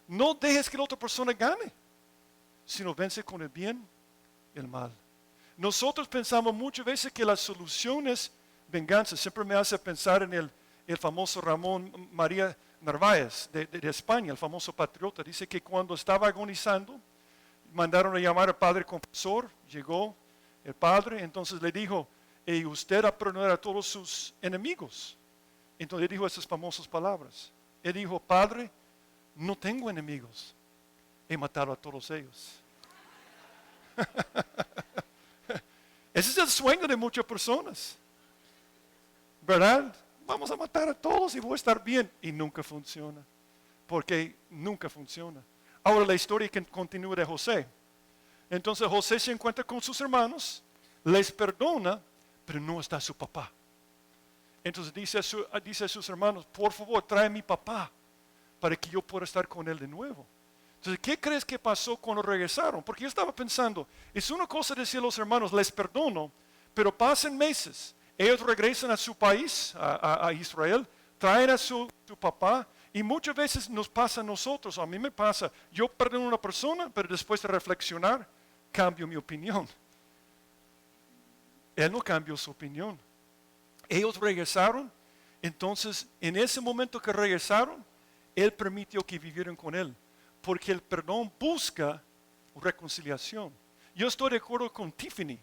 No dejes que la otra persona gane, sino vence con el bien y el mal. Nosotros pensamos muchas veces que la solución es venganza. Siempre me hace pensar en el famoso Ramón María Narváez de España, el famoso patriota. Dice que cuando estaba agonizando, mandaron a llamar al padre confesor. Llegó el padre, entonces le dijo, y usted ha perdonado a todos sus enemigos. Entonces dijo esas famosas palabras. Él dijo, Padre, no tengo enemigos, he matado a todos ellos. Ese es el sueño de muchas personas, ¿verdad? Vamos a matar a todos y voy a estar bien. Y nunca funciona, porque nunca funciona. Ahora la historia que continúa de José. Entonces José se encuentra con sus hermanos, les perdona, pero no está su papá. Entonces dice a sus hermanos, por favor, trae a mi papá para que yo pueda estar con él de nuevo. Entonces, ¿qué crees que pasó cuando regresaron? Porque yo estaba pensando, es una cosa decir a los hermanos, les perdono, pero pasan meses. Ellos regresan a su país, a Israel, traen a su papá, y muchas veces nos pasa a nosotros, a mí me pasa, yo perdono a una persona, pero después de reflexionar, cambio mi opinión. Él no cambió su opinión. Ellos regresaron, entonces en ese momento que regresaron, Él permitió que vivieran con Él, porque el perdón busca reconciliación. Yo estoy de acuerdo con Tiffany,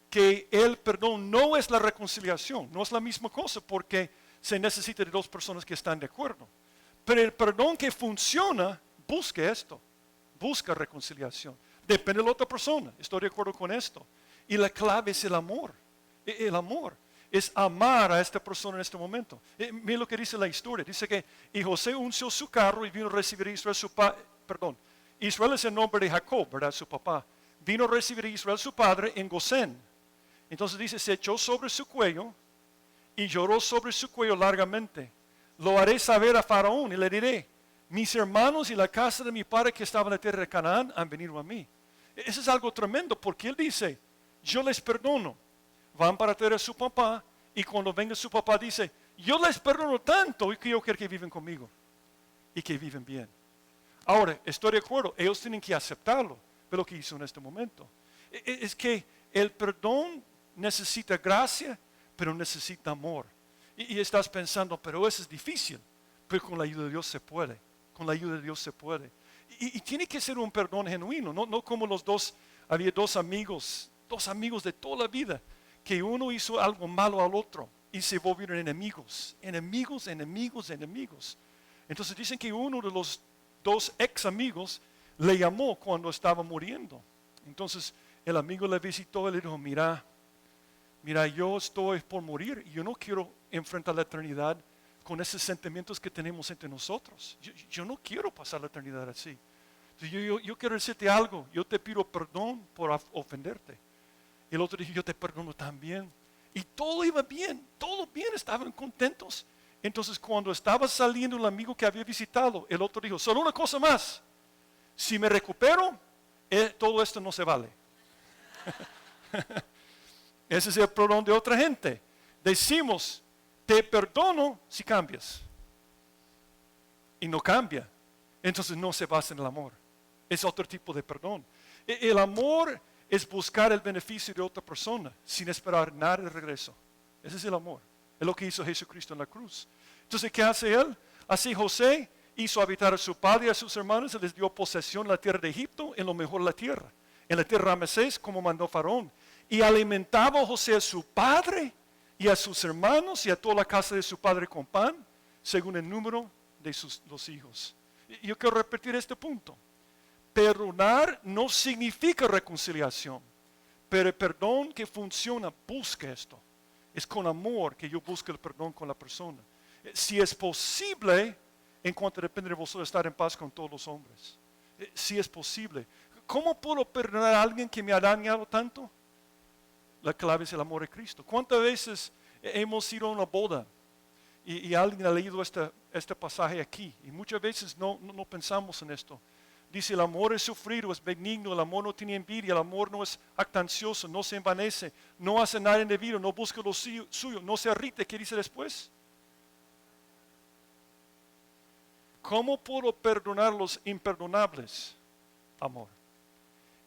que el perdón no es la reconciliación, no es la misma cosa, porque se necesita de dos personas que están de acuerdo. Pero el perdón que funciona, busca esto, busca reconciliación. Depende de la otra persona, estoy de acuerdo con esto. Y la clave es el amor. El amor es amar a esta persona en este momento. Mira lo que dice la historia. Dice que y José unció su carro y vino a recibir a Israel su padre. Perdón, Israel es el nombre de Jacob, ¿verdad? Su papá. Vino a recibir a Israel su padre en Gosén. Entonces dice, se echó sobre su cuello y lloró sobre su cuello largamente. Lo haré saber a Faraón y le diré, mis hermanos y la casa de mi padre que estaba en la tierra de Canaán han venido a mí. Eso es algo tremendo porque él dice, yo les perdono. Van para tener a su papá y cuando venga su papá dice, yo les perdono tanto y que yo quiero que viven conmigo y que viven bien. Ahora, estoy de acuerdo, ellos tienen que aceptarlo, de lo que hizo en este momento. Es que el perdón necesita gracia, pero necesita amor. Y estás pensando, pero eso es difícil, pero con la ayuda de Dios se puede, con la ayuda de Dios se puede. Y tiene que ser un perdón genuino, no como había dos amigos de toda la vida, que uno hizo algo malo al otro y se volvieron enemigos. Entonces dicen que uno de los dos ex amigos le llamó cuando estaba muriendo. Entonces el amigo le visitó y le dijo, mira, yo estoy por morir y yo no quiero enfrentar la eternidad con esos sentimientos que tenemos entre nosotros. Yo no quiero pasar la eternidad así. Entonces, yo quiero decirte algo, yo te pido perdón por ofenderte. Y el otro dijo, yo te perdono también. Y todo iba bien, todo bien, estaban contentos. Entonces cuando estaba saliendo el amigo que había visitado, el otro dijo, solo una cosa más, si me recupero, todo esto no se vale. Ese es el perdón de otra gente. Decimos, te perdono si cambias. Y no cambia. Entonces no se basa en el amor. Es otro tipo de perdón. El amor es buscar el beneficio de otra persona sin esperar nada de regreso. Ese es el amor. Es lo que hizo Jesucristo en la cruz. Entonces, ¿qué hace él? Así José hizo habitar a su padre y a sus hermanos, y les dio posesión en la tierra de Egipto, en lo mejor de la tierra. En la tierra de Ramsés, como mandó Faraón. Y alimentaba a José a su padre y a sus hermanos y a toda la casa de su padre con pan, según el número de los hijos. Y yo quiero repetir este punto. Perdonar no significa reconciliación, pero el perdón que funciona busca esto. Es con amor que yo busco el perdón con la persona. Si es posible, en cuanto depende de vosotros, estar en paz con todos los hombres. Si es posible. ¿Cómo puedo perdonar a alguien que me ha dañado tanto? La clave es el amor de Cristo. ¿Cuántas veces hemos ido a una boda y alguien ha leído este pasaje aquí? Y muchas veces no pensamos en esto. Dice, el amor es sufrido, es benigno, el amor no tiene envidia, el amor no es actancioso, no se envanece, no hace nada indebido, no busca lo suyo, no se irrita. ¿Qué dice después? ¿Cómo puedo perdonar los imperdonables? Amor.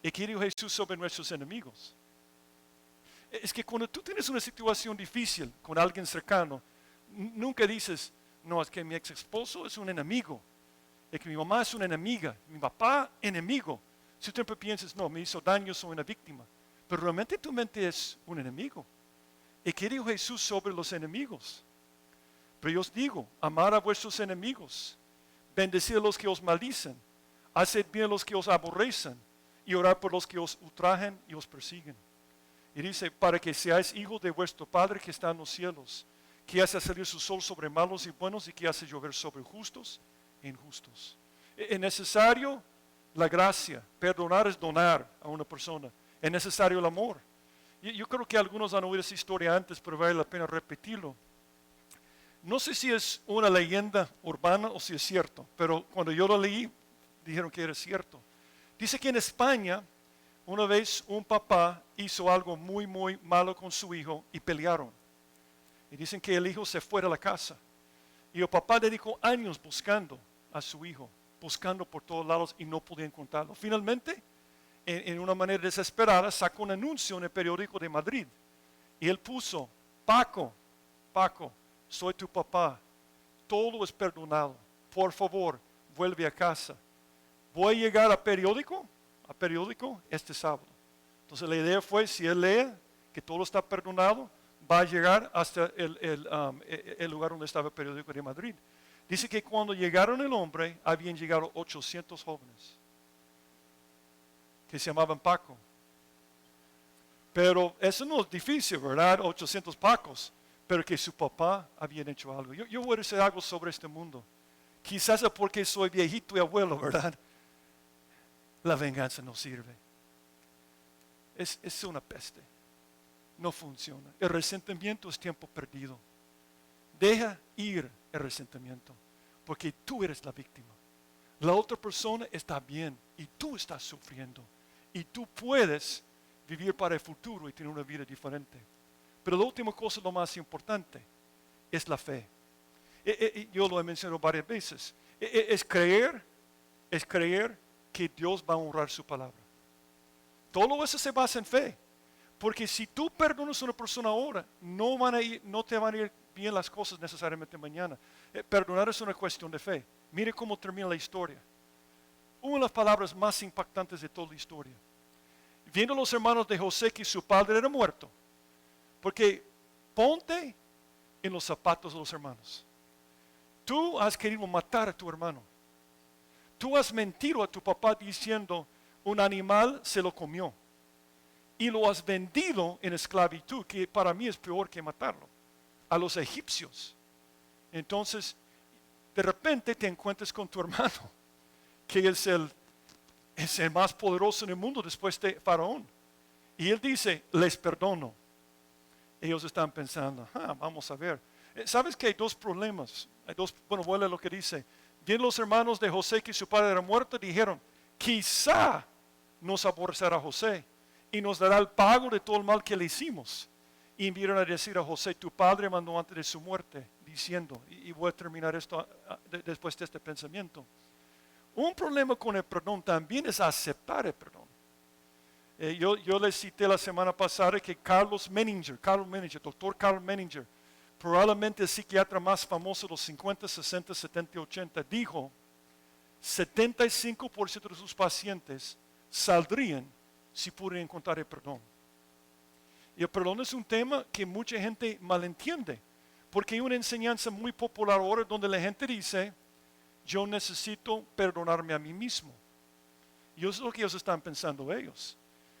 ¿Y qué dijo Jesús sobre nuestros enemigos? Es que cuando tú tienes una situación difícil con alguien cercano, nunca dices, no, es que mi ex esposo es un enemigo. Es que mi mamá es una enemiga, mi papá enemigo. Si tú siempre piensas, no, me hizo daño, soy una víctima. Pero realmente tu mente es un enemigo. ¿Y qué dijo Jesús sobre los enemigos? Pero yo os digo, amar a vuestros enemigos, bendecir a los que os maldicen, haced bien a los que os aborrecen y orar por los que os ultrajen y os persiguen. Y dice, para que seáis hijos de vuestro Padre que está en los cielos, que hace salir su sol sobre malos y buenos y que hace llover sobre justos injustos. Es necesario la gracia. Perdonar es donar a una persona. Es necesario el amor. Yo creo que algunos han oído esa historia antes, pero vale la pena repetirlo. No sé si es una leyenda urbana o si es cierto, pero cuando yo lo leí, dijeron que era cierto. Dice que en España, una vez un papá hizo algo muy, muy malo con su hijo y pelearon. Y dicen que el hijo se fue de la casa. Y el papá dedicó años buscando a su hijo, buscando por todos lados y no podía encontrarlo. Finalmente, en una manera desesperada, sacó un anuncio en el periódico de Madrid. Y él puso, Paco, soy tu papá, todo es perdonado, por favor, vuelve a casa. Voy a llegar a periódico este sábado. Entonces la idea fue, si él lee que todo está perdonado, va a llegar hasta el lugar donde estaba el periódico de Madrid. Dice que cuando llegaron el hombre, habían llegado 800 jóvenes que se llamaban Paco. Pero eso no es difícil, ¿verdad? 800 Pacos. Pero que su papá había hecho algo. Yo voy a decir algo sobre este mundo. Quizás es porque soy viejito y abuelo, ¿verdad? La venganza no sirve. Es una peste. No funciona. El resentimiento es tiempo perdido. Deja ir el resentimiento, porque tú eres la víctima. La otra persona está bien y tú estás sufriendo. Y tú puedes vivir para el futuro y tener una vida diferente. Pero la última cosa, lo más importante, es la fe. Yo lo he mencionado varias veces. Es creer que Dios va a honrar su palabra. Todo eso se basa en fe. Porque si tú perdonas a una persona ahora, no te van a ir bien las cosas necesariamente mañana. Perdonar es una cuestión de fe. Mire cómo termina la historia. Una de las palabras más impactantes de toda la historia. Viendo los hermanos de José que su padre era muerto. Porque ponte en los zapatos de los hermanos. Tú has querido matar a tu hermano. Tú has mentido a tu papá diciendo un animal se lo comió. Y lo has vendido en esclavitud, que para mí es peor que matarlo, a los egipcios. Entonces, de repente te encuentras con tu hermano, que es el más poderoso en el mundo después de Faraón. Y él dice, les perdono. Ellos están pensando, vamos a ver. ¿Sabes que hay dos problemas? Voy a leer lo que dice. Bien, los hermanos de José, que su padre era muerto, dijeron, quizá nos aborrecerá José y nos dará el pago de todo el mal que le hicimos. Y enviaron a decir a José, tu padre mandó antes de su muerte, diciendo, y voy a terminar esto después de este pensamiento. Un problema con el perdón también es aceptar el perdón. Yo les cité la semana pasada que Carl Menninger, doctor Carl Menninger, probablemente el psiquiatra más famoso de los 50, 60, 70 y 80, dijo, 75% de sus pacientes saldrían si pudieran encontrar el perdón. Y el perdón es un tema que mucha gente malentiende, porque hay una enseñanza muy popular ahora donde la gente dice, yo necesito perdonarme a mí mismo. Y eso es lo que ellos están pensando ellos.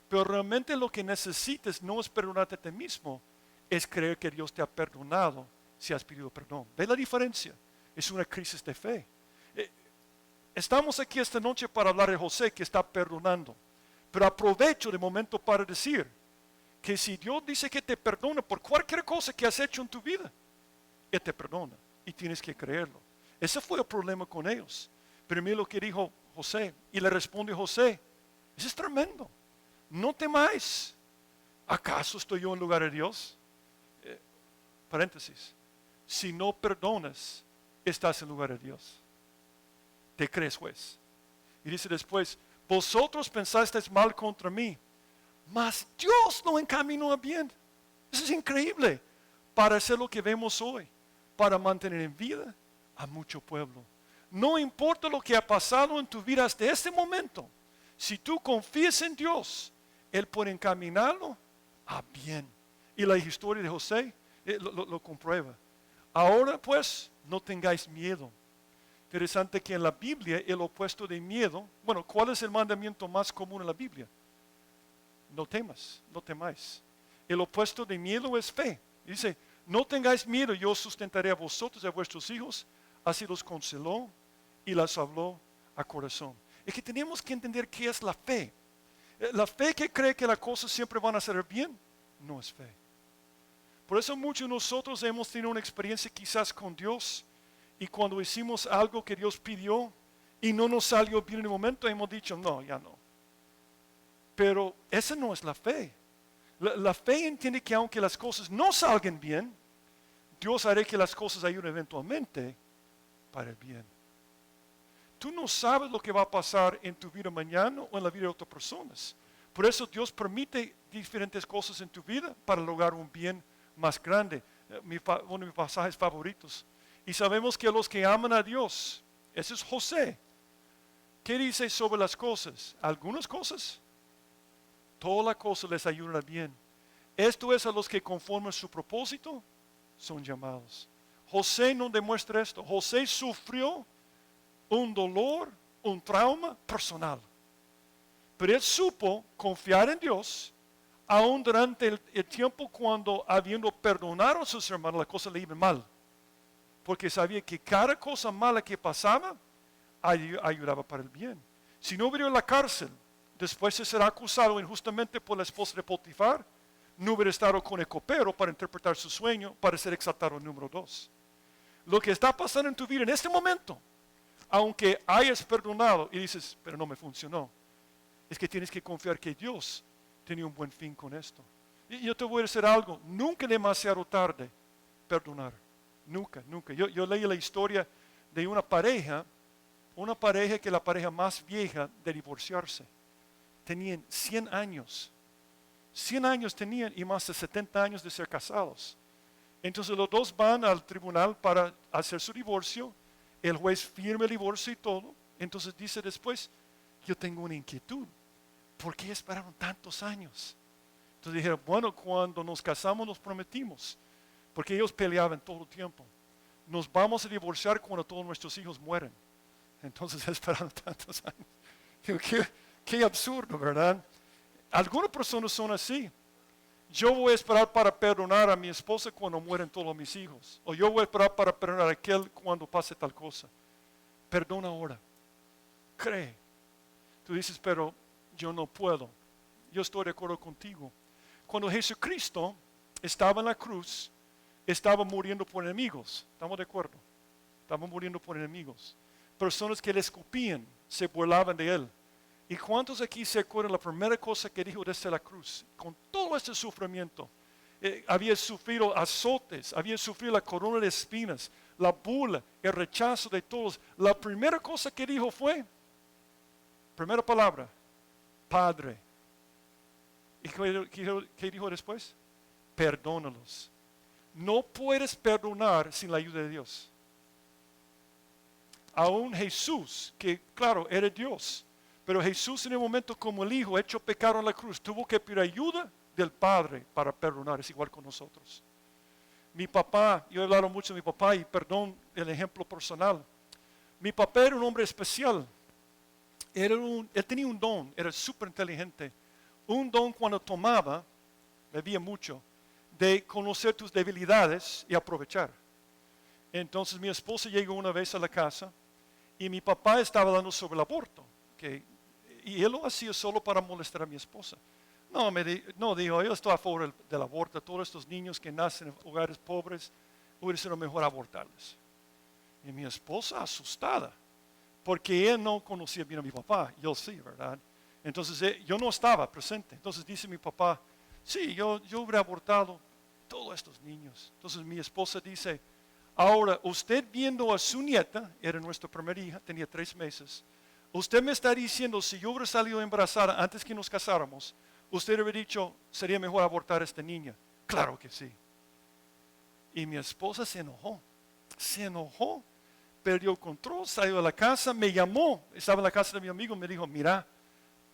Pero realmente lo que necesitas no es perdonarte a ti mismo, es creer que Dios te ha perdonado si has pedido perdón. ¿Ve la diferencia? Es una crisis de fe. Estamos aquí esta noche para hablar de José que está perdonando. Pero aprovecho de momento para decir que si Dios dice que te perdona por cualquier cosa que has hecho en tu vida, Él te perdona y tienes que creerlo. Ese fue el problema con ellos. Pero mira lo que dijo José. Y le responde José, eso es tremendo. No temáis. ¿Acaso estoy yo en lugar de Dios? Paréntesis. Si no perdonas, estás en lugar de Dios. Te crees juez. Y dice después, vosotros pensasteis mal contra mí, mas Dios lo encaminó a bien. Eso es increíble. Para hacer lo que vemos hoy, para mantener en vida a mucho pueblo. No importa lo que ha pasado en tu vida hasta este momento, si tú confías en Dios, Él puede encaminarlo a bien. Y la historia de José lo comprueba. Ahora pues, no tengáis miedo. Interesante que en la Biblia el opuesto de miedo, ¿cuál es el mandamiento más común en la Biblia? No temas, no temáis. El opuesto de miedo es fe. Dice, no tengáis miedo, yo sustentaré a vosotros y a vuestros hijos. Así los consoló y las habló a corazón. Es que tenemos que entender qué es la fe. La fe que cree que las cosas siempre van a salir bien, no es fe. Por eso muchos de nosotros hemos tenido una experiencia quizás con Dios y cuando hicimos algo que Dios pidió y no nos salió bien en el momento, hemos dicho, no, ya no. Pero esa no es la fe. La fe entiende que aunque las cosas no salgan bien, Dios hará que las cosas ayuden eventualmente para el bien. Tú no sabes lo que va a pasar en tu vida mañana o en la vida de otras personas. Por eso Dios permite diferentes cosas en tu vida para lograr un bien más grande. Uno de mis pasajes favoritos. Y sabemos que los que aman a Dios, ese es José. ¿Qué dice sobre las cosas? Algunas cosas, todas las cosas les ayudan a bien. Esto es a los que conforme a su propósito son llamados. José no demuestra esto. José sufrió un dolor, un trauma personal. Pero él supo confiar en Dios, aún durante el tiempo cuando, habiendo perdonado a sus hermanos, la cosa le iba mal. Porque sabía que cada cosa mala que pasaba, ayudaba para el bien. Si no hubiera en la cárcel, después de ser acusado injustamente por la esposa de Potifar, no hubiera estado con el copero para interpretar su sueño, para ser exaltado número 2. Lo que está pasando en tu vida en este momento, aunque hayas perdonado y dices, pero no me funcionó, es que tienes que confiar que Dios tenía un buen fin con esto. Y yo te voy a decir algo, nunca demasiado tarde perdonar. Nunca, nunca. Yo leí la historia de una pareja que la pareja más vieja de divorciarse. Tenían 100 años. 100 años tenían y más de 70 años de ser casados. Entonces los dos van al tribunal para hacer su divorcio. El juez firma el divorcio y todo. Entonces dice después, yo tengo una inquietud. ¿Por qué esperaron tantos años? Entonces dijeron, bueno, cuando nos casamos nos prometimos, porque ellos peleaban todo el tiempo. Nos vamos a divorciar cuando todos nuestros hijos mueren. Entonces esperaron tantos años. Digo, qué absurdo, ¿verdad? Algunas personas son así. Yo voy a esperar para perdonar a mi esposa cuando mueren todos mis hijos. O yo voy a esperar para perdonar a aquel cuando pase tal cosa. Perdona ahora. Cree. Tú dices, pero yo no puedo. Yo estoy de acuerdo contigo. Cuando Jesucristo estaba en la cruz, estaba muriendo por enemigos. ¿Estamos de acuerdo? Estaba muriendo por enemigos. Personas que le escupían, se burlaban de él. ¿Y cuántos aquí se acuerdan la primera cosa que dijo desde la cruz? Con todo este sufrimiento, había sufrido azotes, había sufrido la corona de espinas, la burla, el rechazo de todos. La primera cosa que dijo fue, primera palabra, Padre. ¿Y qué dijo después? Perdónalos. No puedes perdonar sin la ayuda de Dios. Aún Jesús, que claro, era Dios, pero Jesús en el momento como el Hijo, hecho pecado en la cruz, tuvo que pedir ayuda del Padre para perdonar. Es igual con nosotros. Mi papá, yo he hablado mucho de mi papá y perdón el ejemplo personal. Mi papá era un hombre especial. Él tenía un don, era súper inteligente. Un don cuando tomaba, bebía mucho, de conocer tus debilidades y aprovechar. Entonces mi esposa llegó una vez a la casa y mi papá estaba hablando sobre el aborto. Y él lo hacía solo para molestar a mi esposa. No, dijo, yo estoy a favor del aborto. Todos estos niños que nacen en hogares pobres, hubiera sido mejor abortarles. Y mi esposa asustada, porque él no conocía bien a mi papá, yo sí, ¿verdad? Entonces yo no estaba presente. Entonces dice mi papá, sí, yo hubiera abortado todos estos niños. Entonces mi esposa dice, ahora usted viendo a su nieta, era nuestra primera hija, tenía 3 meses, usted me está diciendo, si yo hubiera salido embarazada antes que nos casáramos, usted hubiera dicho, sería mejor abortar a esta niña. Claro que sí. Y mi esposa se enojó, perdió el control, salió de la casa, me llamó, estaba en la casa de mi amigo, me dijo, mira,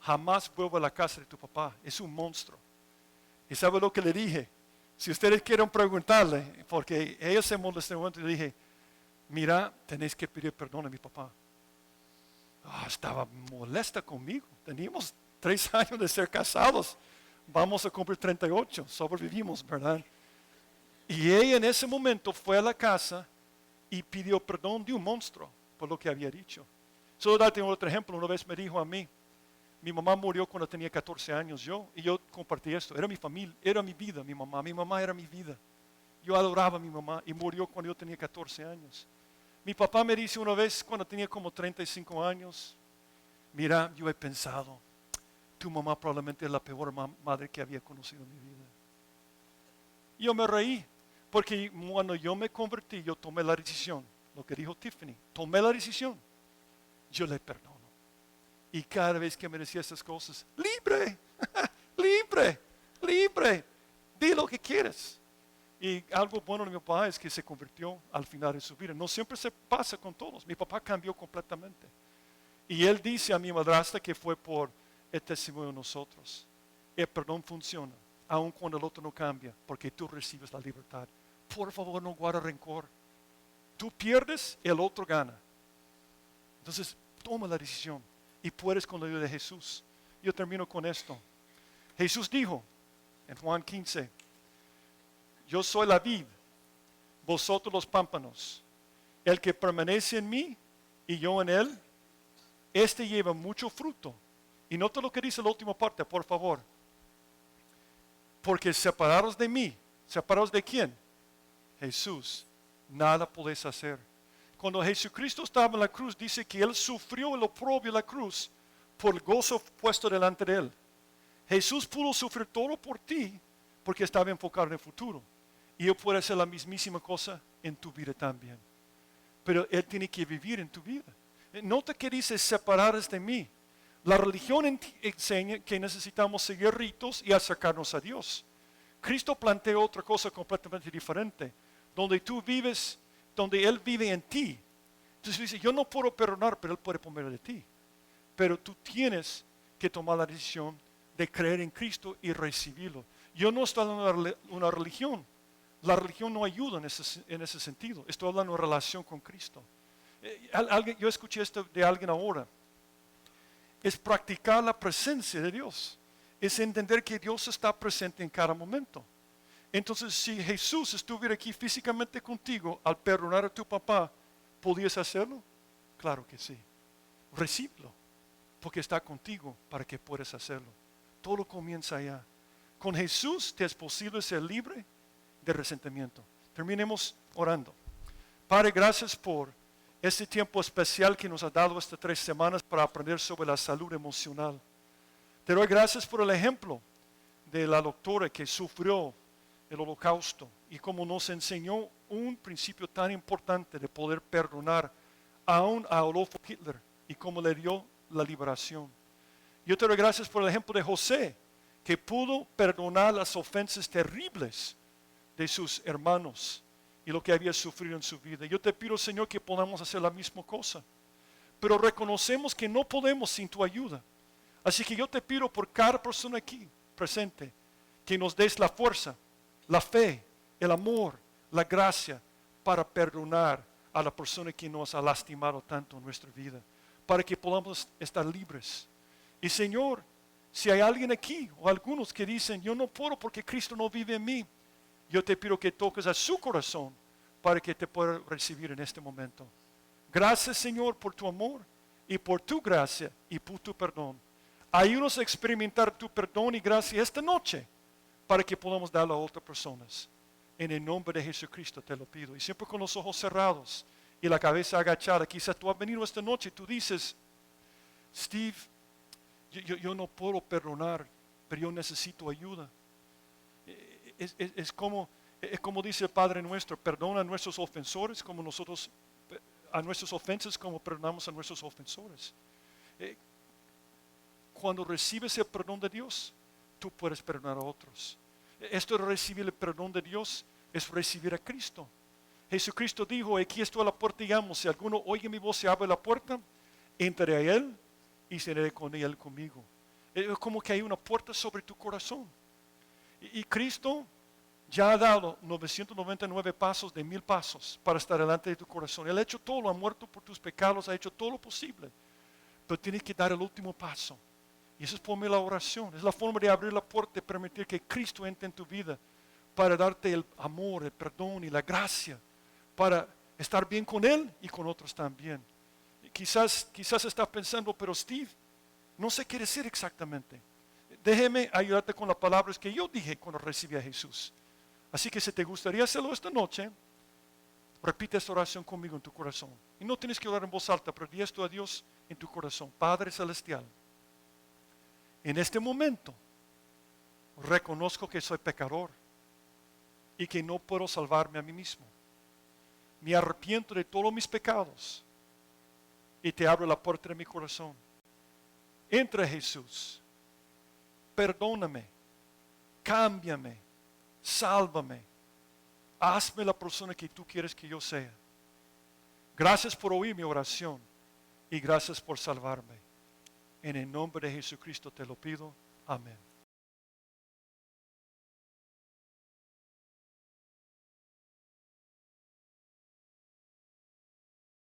jamás vuelvo a la casa de tu papá, es un monstruo. ¿Y sabe lo que le dije? Si ustedes quieren preguntarle, porque ella se molestó en un momento, le dije, mira, tenéis que pedir perdón a mi papá. Estaba molesta conmigo, teníamos 3 años de ser casados, vamos a cumplir 38, sobrevivimos, ¿verdad? Y ella en ese momento fue a la casa y pidió perdón de un monstruo por lo que había dicho. Solo darte otro ejemplo, una vez me dijo a mí, mi mamá murió cuando tenía 14 años y yo compartí esto, era mi familia, era mi vida, mi mamá era mi vida. Yo adoraba a mi mamá y murió cuando yo tenía 14 años. Mi papá me dice una vez cuando tenía como 35 años, mira, yo he pensado, tu mamá probablemente es la peor madre que había conocido en mi vida. Yo me reí, porque cuando yo me convertí, yo tomé la decisión, lo que dijo Tiffany, tomé la decisión, yo le perdono. Y cada vez que me decía esas cosas, libre, libre, di lo que quieres. Y algo bueno de mi papá es que se convirtió al final de su vida. No siempre se pasa con todos. Mi papá cambió completamente. Y él dice a mi madrastra que fue por el testimonio de nosotros. El perdón funciona. aun cuando el otro no cambia, porque tú recibes la libertad. Por favor, no guarda rencor. Tú pierdes, el otro gana. Entonces, toma la decisión y puedes con la ayuda de Jesús. Yo termino con esto. Jesús dijo en Juan 15, yo soy la vid, vosotros los pámpanos. El que permanece en mí y yo en él, este lleva mucho fruto. Y nota lo que dice la última parte, por favor. Porque separados de mí, ¿separados de quién? Jesús, nada podéis hacer. Cuando Jesucristo estaba en la cruz, dice que Él sufrió el oprobio de la cruz por el gozo puesto delante de Él. Jesús pudo sufrir todo por ti porque estaba enfocado en el futuro. Y Él puede hacer la mismísima cosa en tu vida también. Pero Él tiene que vivir en tu vida. Nota que dice separados de mí. La religión enseña que necesitamos seguir ritos y acercarnos a Dios. Cristo plantea otra cosa completamente diferente, donde tú vives, donde Él vive en ti. Entonces dice, yo no puedo perdonar, pero Él puede poner de ti. Pero tú tienes que tomar la decisión de creer en Cristo y recibirlo. Yo no estoy hablando de una religión. La religión no ayuda en ese sentido. Estoy hablando de relación con Cristo. Yo escuché esto de alguien ahora. Es practicar la presencia de Dios. Es entender que Dios está presente en cada momento. Entonces, si Jesús estuviera aquí físicamente contigo al perdonar a tu papá, ¿podías hacerlo? Claro que sí. Recíbelo, porque está contigo para que puedas hacerlo. Todo comienza allá. Con Jesús te es posible ser libre de resentimiento. Terminemos orando. Padre, gracias por este tiempo especial que nos ha dado estas 3 semanas para aprender sobre la salud emocional. Te doy gracias por el ejemplo de la doctora que sufrió el holocausto y cómo nos enseñó un principio tan importante de poder perdonar aún a Adolf Hitler y cómo le dio la liberación. Yo te doy gracias por el ejemplo de José, que pudo perdonar las ofensas terribles de sus hermanos y lo que había sufrido en su vida. Yo te pido, Señor, que podamos hacer la misma cosa. Pero reconocemos que no podemos sin tu ayuda. Así que yo te pido por cada persona aquí presente, que nos des la fuerza, la fe, el amor, la gracia para perdonar a la persona que nos ha lastimado tanto en nuestra vida, para que podamos estar libres. Y Señor, si hay alguien aquí o algunos que dicen, yo no puedo porque Cristo no vive en mí, yo te pido que toques a su corazón para que te pueda recibir en este momento. Gracias, Señor, por tu amor y por tu gracia y por tu perdón. Ayúdanos a experimentar tu perdón y gracia esta noche para que podamos darlo a otras personas. En el nombre de Jesucristo te lo pido. Y siempre con los ojos cerrados y la cabeza agachada. Quizás tú has venido esta noche y tú dices, Steve, yo no puedo perdonar, pero yo necesito ayuda. Es como dice el Padre nuestro, perdona a nuestros ofensores como nosotros, a nuestras ofensas como perdonamos a nuestros ofensores. Cuando recibes el perdón de Dios, tú puedes perdonar a otros. Esto de recibir el perdón de Dios es recibir a Cristo. Jesucristo dijo, aquí estoy a la puerta y llamo. Si alguno oye mi voz y abre la puerta, entraré a Él y seré con Él conmigo. Es como que hay una puerta sobre tu corazón. Y Cristo ya ha dado 999 pasos de 1000 pasos para estar delante de tu corazón. Él ha hecho todo, ha muerto por tus pecados, ha hecho todo lo posible. Pero tienes que dar el último paso. Y eso es por medio de la oración. Es la forma de abrir la puerta y permitir que Cristo entre en tu vida para darte el amor, el perdón y la gracia para estar bien con Él y con otros también. Y quizás estás pensando, pero Steve, no sé qué decir exactamente. Déjeme ayudarte con las palabras que yo dije cuando recibí a Jesús. Así que si te gustaría hacerlo esta noche, repite esta oración conmigo en tu corazón. Y no tienes que orar en voz alta, pero di esto a Dios en tu corazón. Padre Celestial, en este momento reconozco que soy pecador y que no puedo salvarme a mí mismo. Me arrepiento de todos mis pecados y te abro la puerta de mi corazón. Entra, Jesús. Perdóname, cámbiame, sálvame, hazme la persona que tú quieres que yo sea. Gracias por oír mi oración y gracias por salvarme. En el nombre de Jesucristo te lo pido. Amén.